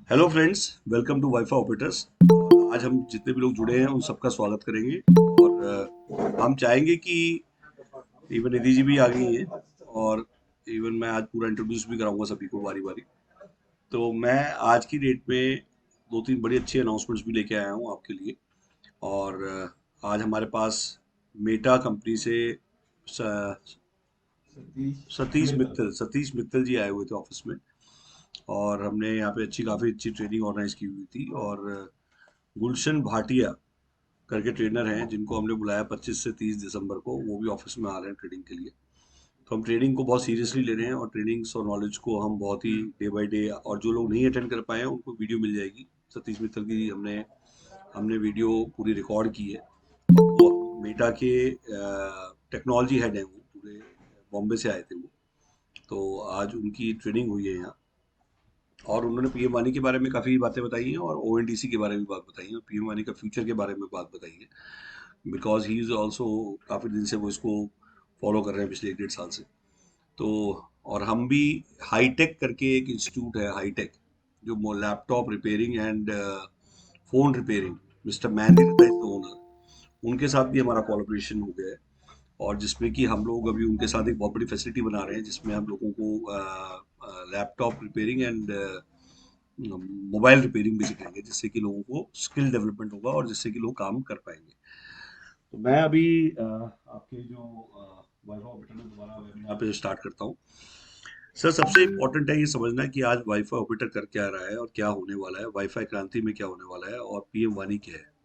Hello friends, welcome to wifi operators. आज हम जितने भी लोग जुड़े हैं उन सबका स्वागत करेंगे और हम चाहेंगे कि इवन निधि जी भी आ गई हैं और इवन मैं आज पूरा इंट्रोड्यूस भी कराऊंगा सभी को बारी बारी। तो मैं आज की डेट में दो तीन बड़ी अच्छी अनाउंसमेंट्स भी लेके आया हूँ आपके लिए। और आज हमारे पास मेटा कंपनी से स- सतीश मित्तल जी आए हुए थे ऑफिस में। और हमने यहाँ पे काफ़ी अच्छी ट्रेनिंग ऑर्गेनाइज की हुई थी। और गुलशन भाटिया करके ट्रेनर हैं जिनको हमने बुलाया 25 से 30 दिसंबर को, वो भी ऑफिस में आ रहे हैं ट्रेनिंग के लिए। तो हम ट्रेनिंग को बहुत सीरियसली ले रहे हैं और ट्रेनिंग्स और नॉलेज को हम बहुत ही डे बाय डे, और जो लोग नहीं अटेंड कर पाए हैं उनको वीडियो मिल जाएगी। सतीश मित्तल की हमने हमने वीडियो पूरी रिकॉर्ड की है। वो मेटा के टेक्नोलॉजी हेड हैं, वो पूरे बॉम्बे से आए थे वो। तो आज उनकी ट्रेनिंग हुई है यहाँ। और उन्होंने पीएम वानी के बारे में काफ़ी बातें बताई हैं और ओएनडीसी के बारे में बात बताई है और पीएम वानी का फ्यूचर के बारे में बात बताई है। बिकॉज ही इज़ ऑल्सो काफ़ी दिन से वो इसको फॉलो कर रहे हैं पिछले एक डेढ़ साल से। तो और हम भी हाईटेक करके एक इंस्टीट्यूट है, हाईटेक, जो laptop repairing and phone repairing, mister manager is the owner, उनके साथ भी हमारा कोलैबोरेशन हो गया है। और जिसमें कि हम लोग अभी उनके साथ एक बहुत बड़ी फैसिलिटी बना रहे हैं जिसमें हम लोगों को laptop repairing and mobile repairing भी सिखाएंगे, जिससे कि लोगों को स्किल डेवलपमेंट होगा और जिससे कि लोग काम कर पाएंगे। तो मैं अभी आपके जो वाईफाई ऑपरेटर में दोबारा वेबिनार पे स्टार्ट करता हूँ। सर, सबसे इम्पोर्टेंट है ये समझना कि आज वाईफाई ऑपरेटर कर क्या रहा है और क्या होने वाला है, वाईफाई क्रांति में क्या होने वाला है और पीएम वानी क्या है।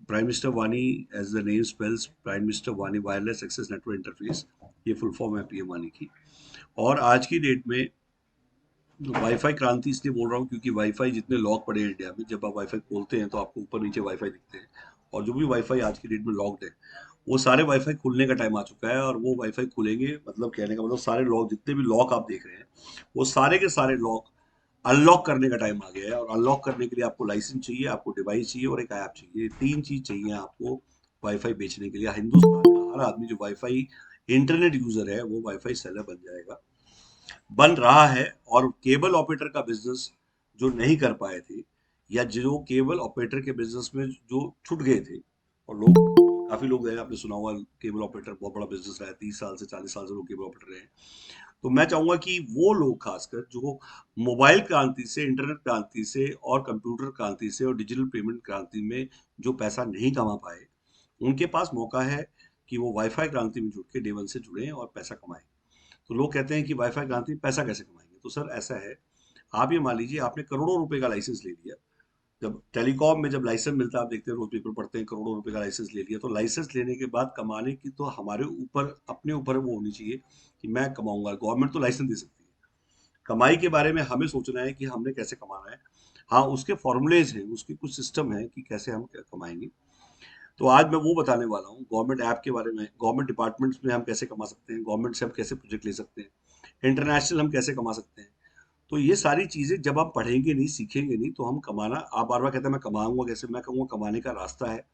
प्राइम मिनिस्टर वानी, as the name spells, prime minister वानी वायरलेस एक्सेस नेटवर्क इंटरफेस, ये फुल फॉर्म है पीएम वानी की। और आज की डेट में वाईफाई क्रांति इसलिए बोल रहा हूँ क्योंकि वाईफाई जितने लॉक पड़े हैं इंडिया में, जब आप वाईफाई खोलते हैं तो आपको ऊपर नीचे वाईफाई दिखते हैं। और जो भी वाईफाई आज की डेट में लॉक्ड है, वो सारे वाईफाई खुलने का टाइम आ चुका है। और वो वाईफाई खुलेंगे, मतलब कहने का मतलब सारे लॉक, जितने भी लॉक आप देख रहे हैं, वो सारे के सारे लॉक अनलॉक करने का टाइम आ गया है। और अनलॉक करने के लिए आपको लाइसेंस चाहिए, आपको डिवाइस चाहिए और एक ऐप चाहिए। ये तीन चीज चाहिए आपको वाईफाई बेचने के लिए। हिंदुस्तान का हर आदमी जो वाईफाई इंटरनेट यूजर है वो वाईफाई सेलर बन जाएगा, बन रहा है। और केबल ऑपरेटर का बिजनेस जो नहीं कर पाए थे, या जो केबल ऑपरेटर के बिजनेस में जो छूट गए थे, और लोग, काफी लोग हैं, आपने सुना होगा, केबल ऑपरेटर बहुत बड़ा बिजनेस रहा है, 30 साल से 40 साल से लोग केबल ऑपरेटर रहे हैं। तो मैं चाहूंगा कि वो लोग खासकर जो मोबाइल क्रांति से, इंटरनेट क्रांति से और कंप्यूटर क्रांति से और डिजिटल पेमेंट क्रांति में जो पैसा नहीं कमा पाए, उनके पास मौका है कि वो वाईफाई क्रांति में जुड़ के डे वन से जुड़े और पैसा कमाएं। तो लोग कहते हैं कि वाईफाई क्रांति में पैसा कैसे कमाएंगे। तो सर ऐसा है, आप ये मान लीजिए आपने करोड़ों रुपए का लाइसेंस ले लिया। जब टेलीकॉम में जब लाइसेंस मिलता है, आप देखते हैं, रोज पेपर पढ़ते हैं, करोड़ों रुपए का लाइसेंस ले लिया। तो लाइसेंस लेने के बाद कमाने की तो हमारे ऊपर, अपने ऊपर वो होनी चाहिए कि मैं कमाऊंगा। गवर्नमेंट तो लाइसेंस दे सकती है, कमाई के बारे में हमें सोचना है कि हमने कैसे कमाना है। हाँ, उसके फॉर्मूलेज हैं, उसके कुछ सिस्टम है कि कैसे हम कमाएंगे। तो आज मैं वो बताने वाला हूँ, गवर्नमेंट ऐप के बारे में, गवर्नमेंट डिपार्टमेंट्स में हम कैसे कमा सकते हैं, गवर्नमेंट से हम कैसे प्रोजेक्ट ले सकते हैं, इंटरनेशनल हम कैसे कमा सकते हैं। तो ये सारी चीजें जब आप पढ़ेंगे नहीं, सीखेंगे नहीं, तो हम कमाना, आप बार बार कहते हैं मैं कमाऊंगा कैसे, मैं कहूँगा कमाने का रास्ता है।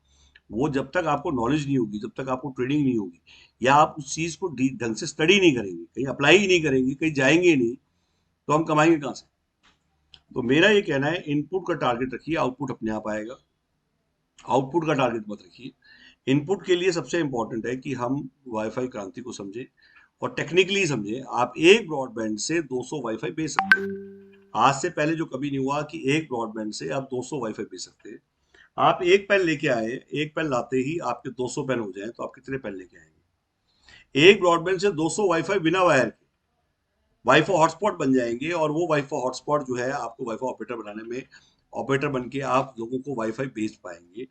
वो जब तक आपको नॉलेज नहीं होगी, जब तक आपको ट्रेनिंग नहीं होगी, या आप उस चीज को ढंग से स्टडी नहीं करेंगे, कहीं अप्लाई ही नहीं करेंगे, कहीं जाएंगे ही नहीं, तो हम कमाएंगे कहाँ से। तो मेरा ये कहना है, इनपुट का टारगेट रखिए, आउटपुट अपने आप आएगा। आउटपुट का टारगेट मत रखिए। इनपुट के लिए सबसे इंपॉर्टेंट है कि हम वाईफाई क्रांति को समझें और टेक्निकली समझें। आप एक ब्रॉडबैंड से 200 वाईफाई बेच सकते हैं। आज से पहले जो कभी नहीं हुआ कि एक ब्रॉडबैंड से आप 200 वाईफाई बेच सकते हैं। आप एक पेन लेके आए, एक पेन लाते ही आपके 200 पेन हो जाए, तो आप कितने पेन लेके आएंगे। एक ब्रॉडबैंड से 200 वाईफाई बिना वायर के वाईफाई हॉटस्पॉट बन जाएंगे। और वो वाईफाई हॉटस्पॉट जो है, आपको वाईफाई ऑपरेटर बनाने में, ऑपरेटर बन के आप लोगों को वाईफाई बेच पाएंगे।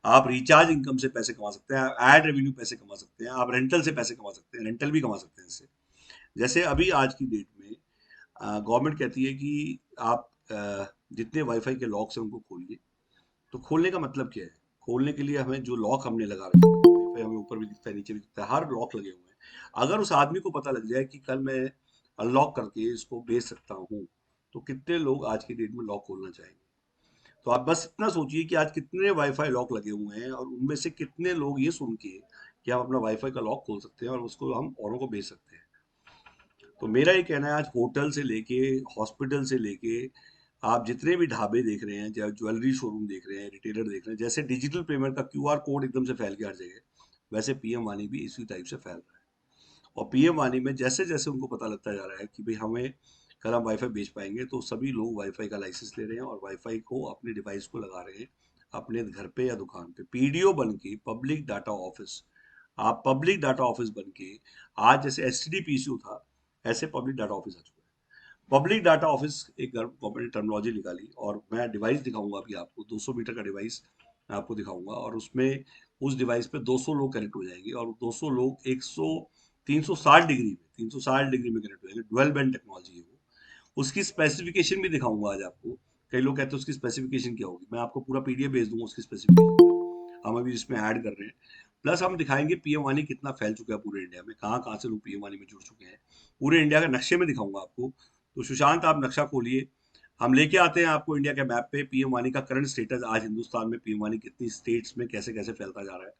आप रिचार्ज इनकम से पैसे कमा सकते हैं, आप एड रेवेन्यू पैसे कमा सकते हैं, आप रेंटल से पैसे कमा सकते हैं, रेंटल भी कमा सकते हैं इससे। जैसे अभी आज की डेट में गवर्नमेंट कहती है कि आप जितने वाईफाई के लॉक्स हैं उनको खोलिए। तो खोलने का मतलब क्या है, खोलने के लिए हमें जो लॉक हमने लगा रखे हैं, वाईफाई हमें ऊपर भी दिखता है, नीचे भी दिखता है, हर लॉक लगे हुए हैं। अगर उस आदमी को पता लग जाए कि कल मैं अनलॉक करके इसको बेच सकता हूँ, तो कितने लोग आज की डेट में लॉक खोलना चाहेंगे। तो आप बस इतना सोचिए कि आज कितने वाईफाई लॉक लगे हुए हैं और उनमें से कितने लोग ये सुन के कि हम अपना वाईफाई का लॉक खोल सकते हैं और उसको हम औरों को बेच सकते हैं। तो मेरा ये कहना है, आज होटल से लेके, हॉस्पिटल से लेके, आप जितने भी ढाबे देख रहे हैं, चाहे ज्वेलरी शोरूम देख रहे हैं, रिटेलर देख रहे हैं, जैसे डिजिटल पेमेंट का क्यूआर कोड एकदम से फैल गया हर जगह, वैसे पीएम वानी भी इसी टाइप से फैल रहा है। और पीएम वानी में जैसे जैसे उनको पता लगता जा रहा है कि भाई हमें कल हम वाईफाई बेच पाएंगे, तो सभी लोग वाईफाई का लाइसेंस ले रहे हैं और वाईफाई को अपने डिवाइस को लगा रहे हैं, अपने घर पे या दुकान पे। पीडीओ बन के, पब्लिक डाटा ऑफिस, आप पब्लिक डाटा ऑफिस बन के, आज जैसे एसटीडी पीसीयू था, ऐसे पब्लिक डाटा ऑफिस आ चुका है। पब्लिक डाटा ऑफिस एक गवर्नमेंट ने टर्मिनोलॉजी निकाली, और मैं डिवाइस दिखाऊंगा अभी आपको, 200 मीटर का डिवाइस मैं आपको दिखाऊंगा, और उसमें उस डिवाइस पे 200 लोग कनेक्ट हो जाएंगे, और 200 लोग 360 डिग्री में, 360 डिग्री में कनेक्ट हो जाएंगे। डुअल बैंड टेक्नोलॉजी है वो। उसकी स्पेसिफिकेशन भी दिखाऊंगा आज आपको। कई लोग कहते हैं उसकी स्पेसिफिकेशन क्या होगी, मैं आपको पूरा पीडीएफ भेज दूंगा उसकी स्पेसिफिकेशन का, हम अभी इसमें ऐड कर रहे हैं। प्लस हम दिखाएंगे पीएम वानी कितना फैल चुका है पूरे इंडिया में, कहाँ कहाँ से लोग पीएम वानी में जुड़ चुके हैं, पूरे इंडिया का नक्शे में दिखाऊंगा आपको। तो सुशांत, आप नक्शा खोलिए, हम लेके आते हैं आपको इंडिया के मैप पे पीएम वानी का करंट स्टेटस, आज हिंदुस्तान में पीएम वानी कितनी स्टेट्स में कैसे कैसे फैलता जा रहा है,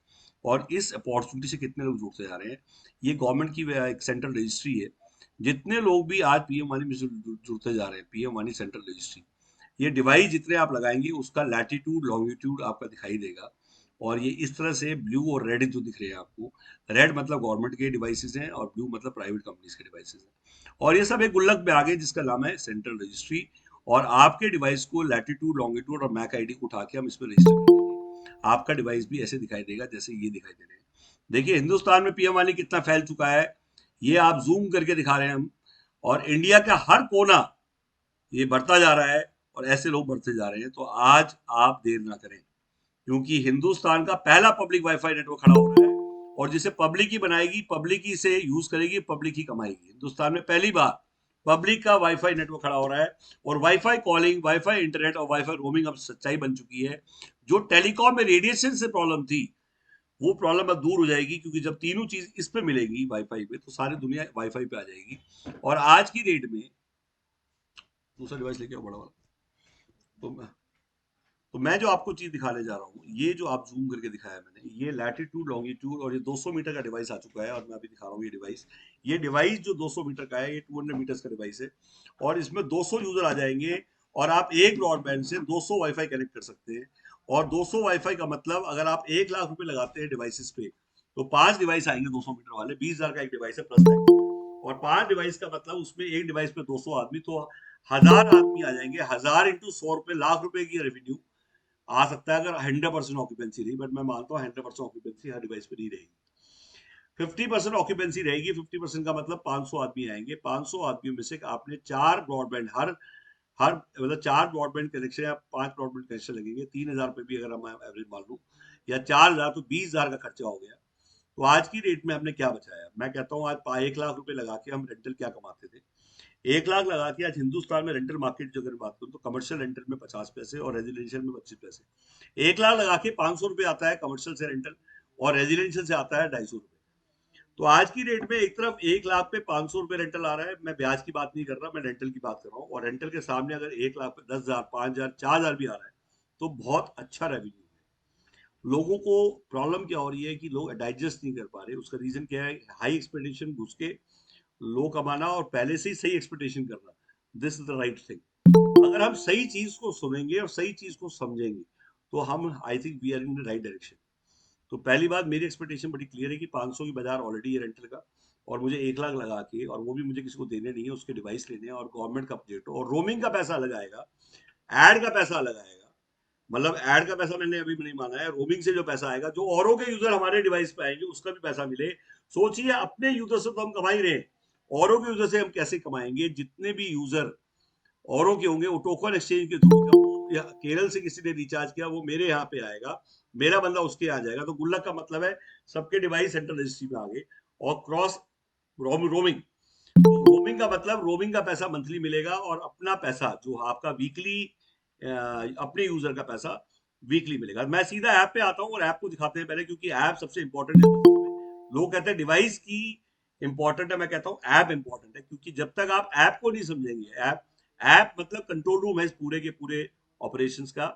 और इस अपॉर्चुनिटी से कितने लोग जुड़ते जा रहे हैं। ये गवर्नमेंट की एक सेंट्रल रजिस्ट्री है, जितने लोग भी आज पीएम वानी में जुड़ते जा रहे हैं, पीएम वानी सेंट्रल रजिस्ट्री। ये डिवाइस जितने आप लगाएंगे उसका लैटिट्यूड लॉन्गिट्यूड आपका दिखाई देगा, और ये इस तरह से ब्लू और रेड जो दिख रहे हैं आपको, रेड मतलब गवर्नमेंट के डिवाइसेस हैं और ब्लू मतलब प्राइवेट कंपनीज के डिवाइसेस हैं, और ये सब एक गुल्लक में आ गए जिसका नाम है सेंट्रल रजिस्ट्री। और आपके डिवाइस को लैटिट्यूड लॉन्गिट्यूड और मैक आईडी को उठा के हम इसमें रजिस्टर कर देंगे, आपका डिवाइस भी ऐसे दिखाई देगा जैसे ये दिखाई दे रहे हैं। देखिए हिंदुस्तान में पीएम वाली कितना फैल चुका है, ये आप जूम करके दिखा रहे हैं हम, और इंडिया का हर कोना ये बढ़ता जा रहा है, और ऐसे लोग बढ़ते जा रहे हैं। तो आज आप देर ना करें, क्योंकि हिंदुस्तान का पहला पब्लिक वाईफाई नेटवर्क खड़ा हो रहा है, और जिसे पब्लिक ही बनाएगी, पब्लिक ही से यूज करेगी, पब्लिक ही कमाएगी। हिंदुस्तान में पहली बार पब्लिक का वाईफाई नेटवर्क खड़ा हो रहा है, और वाईफाई कॉलिंग, वाईफाई इंटरनेट और वाईफाई रोमिंग अब सच्चाई बन चुकी है। जो टेलीकॉम में रेडिएशन से प्रॉब्लम थी, वो प्रॉब्लम अब दूर हो जाएगी, क्योंकि जब तीनों चीज इस पे मिलेंगी वाईफाई पे, तो सारी दुनिया वाईफाई पे आ जाएगी। और आज की डेट में, दूसरा डिवाइस लेके आओ बड़ा वाला। तो तो मैं जो आपको चीज दिखाने जा रहा हूँ, ये जो आप जूम करके दिखाया मैंने, ये लैटिट्यूड लॉन्गिट्यूड और ये 200 मीटर का डिवाइस आ चुका है, और मैं अभी दिखा रहा हूँ ये डिवाइस जो 200 मीटर का है, ये 200 मीटर्स का डिवाइस है, और इसमें 200 यूजर आ जाएंगे, और आप एक ब्रॉडबैंड से 200 वाईफाई कनेक्ट कर सकते हैं। और 200 वाईफाई का मतलब, अगर आप 1 लाख रुपए लगाते हैं डिवाइसेस पे, तो 5 डिवाइस आएंगे 200 मीटर वाले, 20,000 का एक डिवाइस है प्लस टैक्स, और 5 डिवाइस का मतलब उसमें एक डिवाइस पे 200 आदमी, तो 1,000 आदमी आ जाएंगे। 1,000 इंटू 100 रुपए, लाख रुपए की रेवेन्यू आ सकता है, अगर 100% ऑक्यूपेंसी रही, बट मैं मानता हूँ 100% ऑक्यूपेंसी हर डिवाइस पे नहीं रहेगी। 50% ऑक्यूपेंसी रहेगी, 50% का मतलब 500 आदमी आएंगे। 500 आदमियों में से आपने 4 ब्रॉडबैंड, हर हर मतलब 4 ब्रॉडबैंड कनेक्शन या 5 ब्रॉडबैंड कनेक्शन लगेंगे, 3,000 रुपए भी अगर मैं एवरेज मान लूँ, या 4,000, तो 20,000 का खर्चा हो गया। तो आज की डेट में हमने क्या बचाया, मैं कहता हूँ आज 1 लाख रुपए लगा के हम रेंटल क्या कमाते थे। 1 लाख लगा के आज हिंदुस्तान में रेंटल मार्केट जो अगर बात करूँ, तो कमर्शियल रेंटल में 50 पैसे और रेजिडेंशियल में 25 पैसे। 1 लाख लगा के 500 रुपये आता है कमर्शियल से रेंटल, और रेजिडेंशियल से आता है 250 रुपये। तो आज की रेट में एक तरफ 1 लाख पे 500 रुपये रेंटल आ रहा है, मैं ब्याज की बात नहीं कर रहा, मैं रेंटल की बात कर रहा हूँ, और रेंटल के सामने अगर 1 लाख पे 10,000, 5,000, 4,000 भी आ रहा है, तो बहुत अच्छा रेवेन्यू है। लोगों को प्रॉब्लम क्या हो रही है कि लोग डाइजेस्ट नहीं कर पा रहे, उसका रीजन क्या है, हाई एक्सपेक्टेशन घुस के लो कमाना, और पहले से ही सही एक्सपेक्टेशन करना। This is the right thing. अगर हम सही चीज को सुनेंगे और सही चीज को समझेंगे, तो हम, I think we are in the right direction. तो पहली बात, मेरी एक्सपेक्टेशन बड़ी क्लियर है कि 500 की बाजार ऑलरेडी है रेंटल का, और मुझे 1 लाख लगा के, और वो भी मुझे किसी को देने नहीं है, उसके डिवाइस लेने हैं, और गवर्नमेंट का प्रोजेक्ट, और रोमिंग का पैसा अलग आएगा, एड का पैसा अलग आएगा। मतलब एड का पैसा मैंने अभी भी नहीं माना है, रोमिंग से जो पैसा आएगा, जो औरों के यूजर हमारे डिवाइस पे आएंगे उसका भी पैसा मिले। सोचिए, अपने यूजर से तो हम कमा ही रहे हैं, औरों के यूजर से हम कैसे कमाएंगे। जितने भी यूजर औरों के होंगे, वो टोकन एक्सचेंज के थ्रू, जब वो केरल से किसी ने रिचार्ज किया, वो मेरे यहाँ पे आएगा, मेरा बंदा उसके यहाँ जाएगा। तो गुल्लक का मतलब है सबके डिवाइस सेंट्रल रजिस्ट्री में आ गए, और क्रॉस रोमिंग, रोमिंग का मतलब रोमिंग का पैसा मंथली मिलेगा, और अपना पैसा जो आपका वीकली, अपने यूजर का पैसा वीकली मिलेगा। मैं सीधा ऐप पे आता हूँ, और ऐप को दिखाते हैं पहले, क्योंकि ऐप सबसे इंपॉर्टेंट है। लोग कहते हैं डिवाइस की इंपॉर्टेंट है, मैं कहता हूँ ऐप इंपॉर्टेंट है, क्योंकि जब तक आप ऐप को नहीं समझेंगे, ऐप ऐप मतलब कंट्रोल रूम है इस पूरे के पूरे ऑपरेशंस का।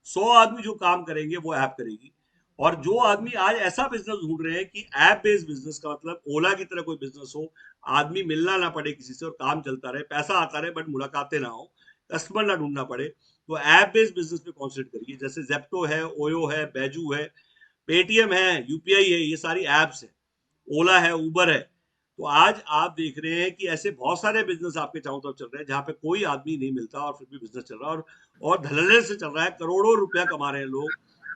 100 आदमी जो काम करेंगे वो ऐप करेगी, और जो आदमी आज ऐसा बिजनेस ढूंढ रहे हैं कि ऐप बेस्ड बिजनेस का मतलब ओला की तरह कोई बिजनेस हो, आदमी मिलना ना पड़े किसी से और काम चलता रहे, पैसा आता रहे बट मुलाकातें ना हो, कस्टमर ना ढूंढना पड़े, तो ऐप बेस्ड बिजनेस पे कॉन्सेंट्रेट करिए। जैसे जेप्टो है, ओयो है, बैजू है, पेटीएम है, यूपीआई है, ये सारी एप्स है, ओला है, उबर है। तो आज आप देख रहे हैं कि ऐसे बहुत सारे बिजनेस आपके चारों तरफ चल रहे हैं जहां पे कोई आदमी नहीं मिलता और फिर भी बिजनेस चल रहा है, और धड़ल्ले से चल रहा है, करोड़ों रुपया कमा रहे हैं लोग,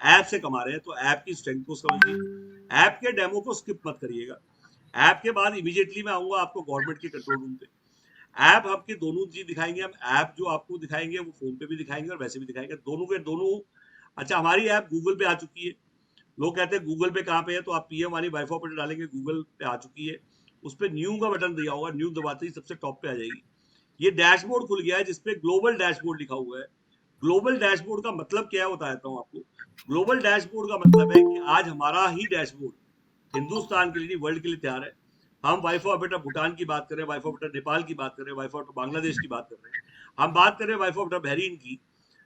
ऐप से कमा रहे हैं। तो ऐप की स्ट्रेंथ को समझिए, ऐप के डेमो को स्किप मत करिएगा। ऐप के बाद इमीडिएटली मैं आऊंगा आपको गवर्नमेंट के कंट्रोल रूम पे। ऐप आपके दोनों चीज दिखाएंगे हम। ऐप जो आपको दिखाएंगे वो फोन पे भी दिखाएंगे और वैसे भी दिखाएंगे, दोनों के दोनों। अच्छा, हमारी ऐप गूगल पे आ चुकी है। लोग कहते हैं गूगल पे कहाँ पे है, तो आप पीएम वाली वाईफाई पर डालेंगे, गूगल पे आ चुकी है। उस पर न्यू का बटन दिया होगा, न्यू दबाते ही सबसे टॉप पे आ जाएगी। ये डैशबोर्ड खुल गया है जिसपे ग्लोबल डैशबोर्ड लिखा हुआ है। ग्लोबल डैशबोर्ड का मतलब क्या है बताता हूँ आपको। ग्लोबल डैशबोर्ड का मतलब है कि आज हमारा ही डैशबोर्ड हिंदुस्तान के लिए नहीं, वर्ल्ड के लिए तैयार है। हम वाईफाई ऑपरेटर भूटान की बात करें, वाईफाई ऑपरेटर नेपाल की बात करें, वाईफाई ऑपरेटर बांग्लादेश की बात कर रहे हैं, हम बात करें वाईफाई ऑपरेटर बहरीन की,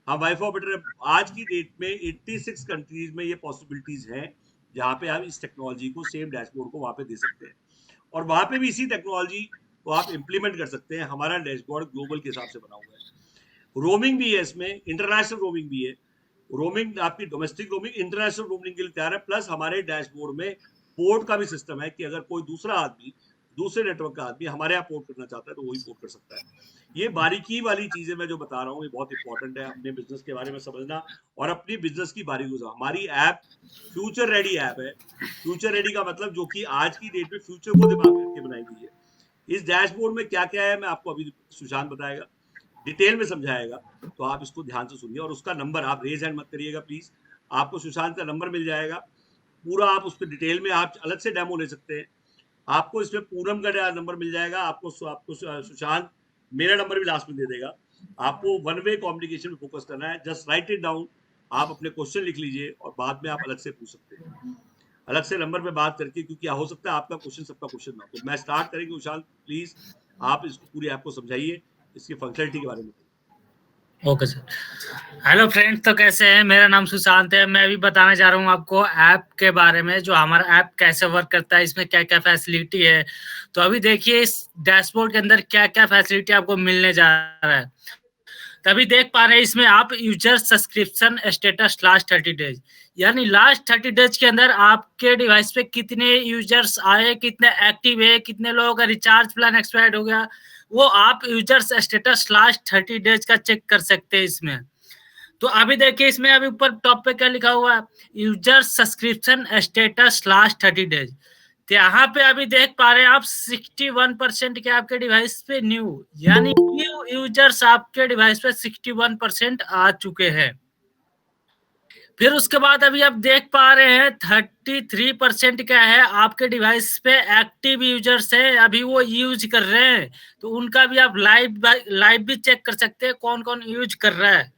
हम वाईफाई ऑपरेटर आज की डेट में 86 कंट्रीज में ये पॉसिबिलिटीज हैं जहां पे आप इस टेक्नोलॉजी को, सेम डैशबोर्ड को वहां पे दे सकते हैं, और वहां पे भी इसी टेक्नोलॉजी को आप इंप्लीमेंट कर सकते हैं। हमारा डैशबोर्ड ग्लोबल के हिसाब से बना हुआ है। रोमिंग भी है इसमें, इंटरनेशनल रोमिंग भी है। रोमिंग आपकी डोमेस्टिक रोमिंग, इंटरनेशनल रोमिंग के लिए तैयार है। प्लस हमारे डैशबोर्ड में पोर्ट का भी सिस्टम है कि अगर कोई दूसरा आदमी, दूसरे नेटवर्क का आदमी हमारे यहाँ पोर्ट करना चाहता है तो वही पोर्ट कर सकता है। ये बारीकी वाली चीजें मैं जो बता रहा हूँ ये बहुत इंपॉर्टेंट है अपने बिजनेस के बारे में समझना, और अपनी बिजनेस की बारीकी को। हमारी ऐप फ्यूचर रेडी ऐप है। फ्यूचर रेडी का मतलब जो कि आज की डेट में फ्यूचर को दिमाग में रख के बनाई गई है। इस डैशबोर्ड में क्या क्या है मैं आपको अभी सुशांत बताएगा, डिटेल में समझाएगा, तो आप इसको ध्यान से सुनिए। और उसका नंबर आप रेज हैंड मत करिएगा प्लीज, आपको सुशांत का नंबर मिल जाएगा पूरा। आप उस पर डिटेल में आप अलग से डेमो ले सकते हैं। आपको इसमें पूनम का नंबर मिल जाएगा, आपको सुशांत मेरा नंबर भी लास्ट में दे देगा। आपको वन वे कम्युनिकेशन में फोकस करना है, जस्ट राइट इट डाउन। आप अपने क्वेश्चन लिख लीजिए और बाद में आप अलग से पूछ सकते हैं, अलग से नंबर पे बात करके, क्योंकि हो सकता है आपका क्वेश्चन सबका क्वेश्चन ना। तो मैं स्टार्ट करेंगे। सुशांत प्लीज आप इसको पूरी ऐप को समझाइए, इसकी फंक्शनलिटी के बारे में। Okay sir. हेलो फ्रेंड्स, तो कैसे हैं? मेरा नाम सुशांत है। मैं अभी बताने जा रहा हूँ आपको ऐप के बारे में, जो हमारा ऐप कैसे वर्क करता है, इसमें क्या क्या फैसिलिटी है। तो अभी देखिए इस डैशबोर्ड के अंदर क्या क्या फैसिलिटी आपको मिलने जा रहा है। तभी देख पा रहे हैं इसमें आप user subscription status last 30 days, यानी लास्ट 30 डेज के अंदर आपके डिवाइस पे कितने यूजर्स आए, कितने एक्टिव है, कितने लोगों का रिचार्ज प्लान एक्सपायर्ड हो गया, वो आप यूजर्स स्टेटस लास्ट 30 डेज का चेक कर सकते हैं इसमें। तो अभी देखिए इसमें अभी ऊपर टॉप पे क्या लिखा हुआ है, user subscription status last 30 days. तो यहाँ पे अभी देख पा रहे हैं आप 61% के आपके डिवाइस पे न्यू, यानी न्यू यूजर्स आपके डिवाइस पे 61% आ चुके हैं। फिर उसके बाद अभी आप देख पा रहे हैं 33% क्या है आपके डिवाइस पे एक्टिव यूजर्स है, अभी वो यूज कर रहे हैं। तो उनका भी आप लाइव भी चेक कर सकते हैं कौन कौन यूज कर रहा है।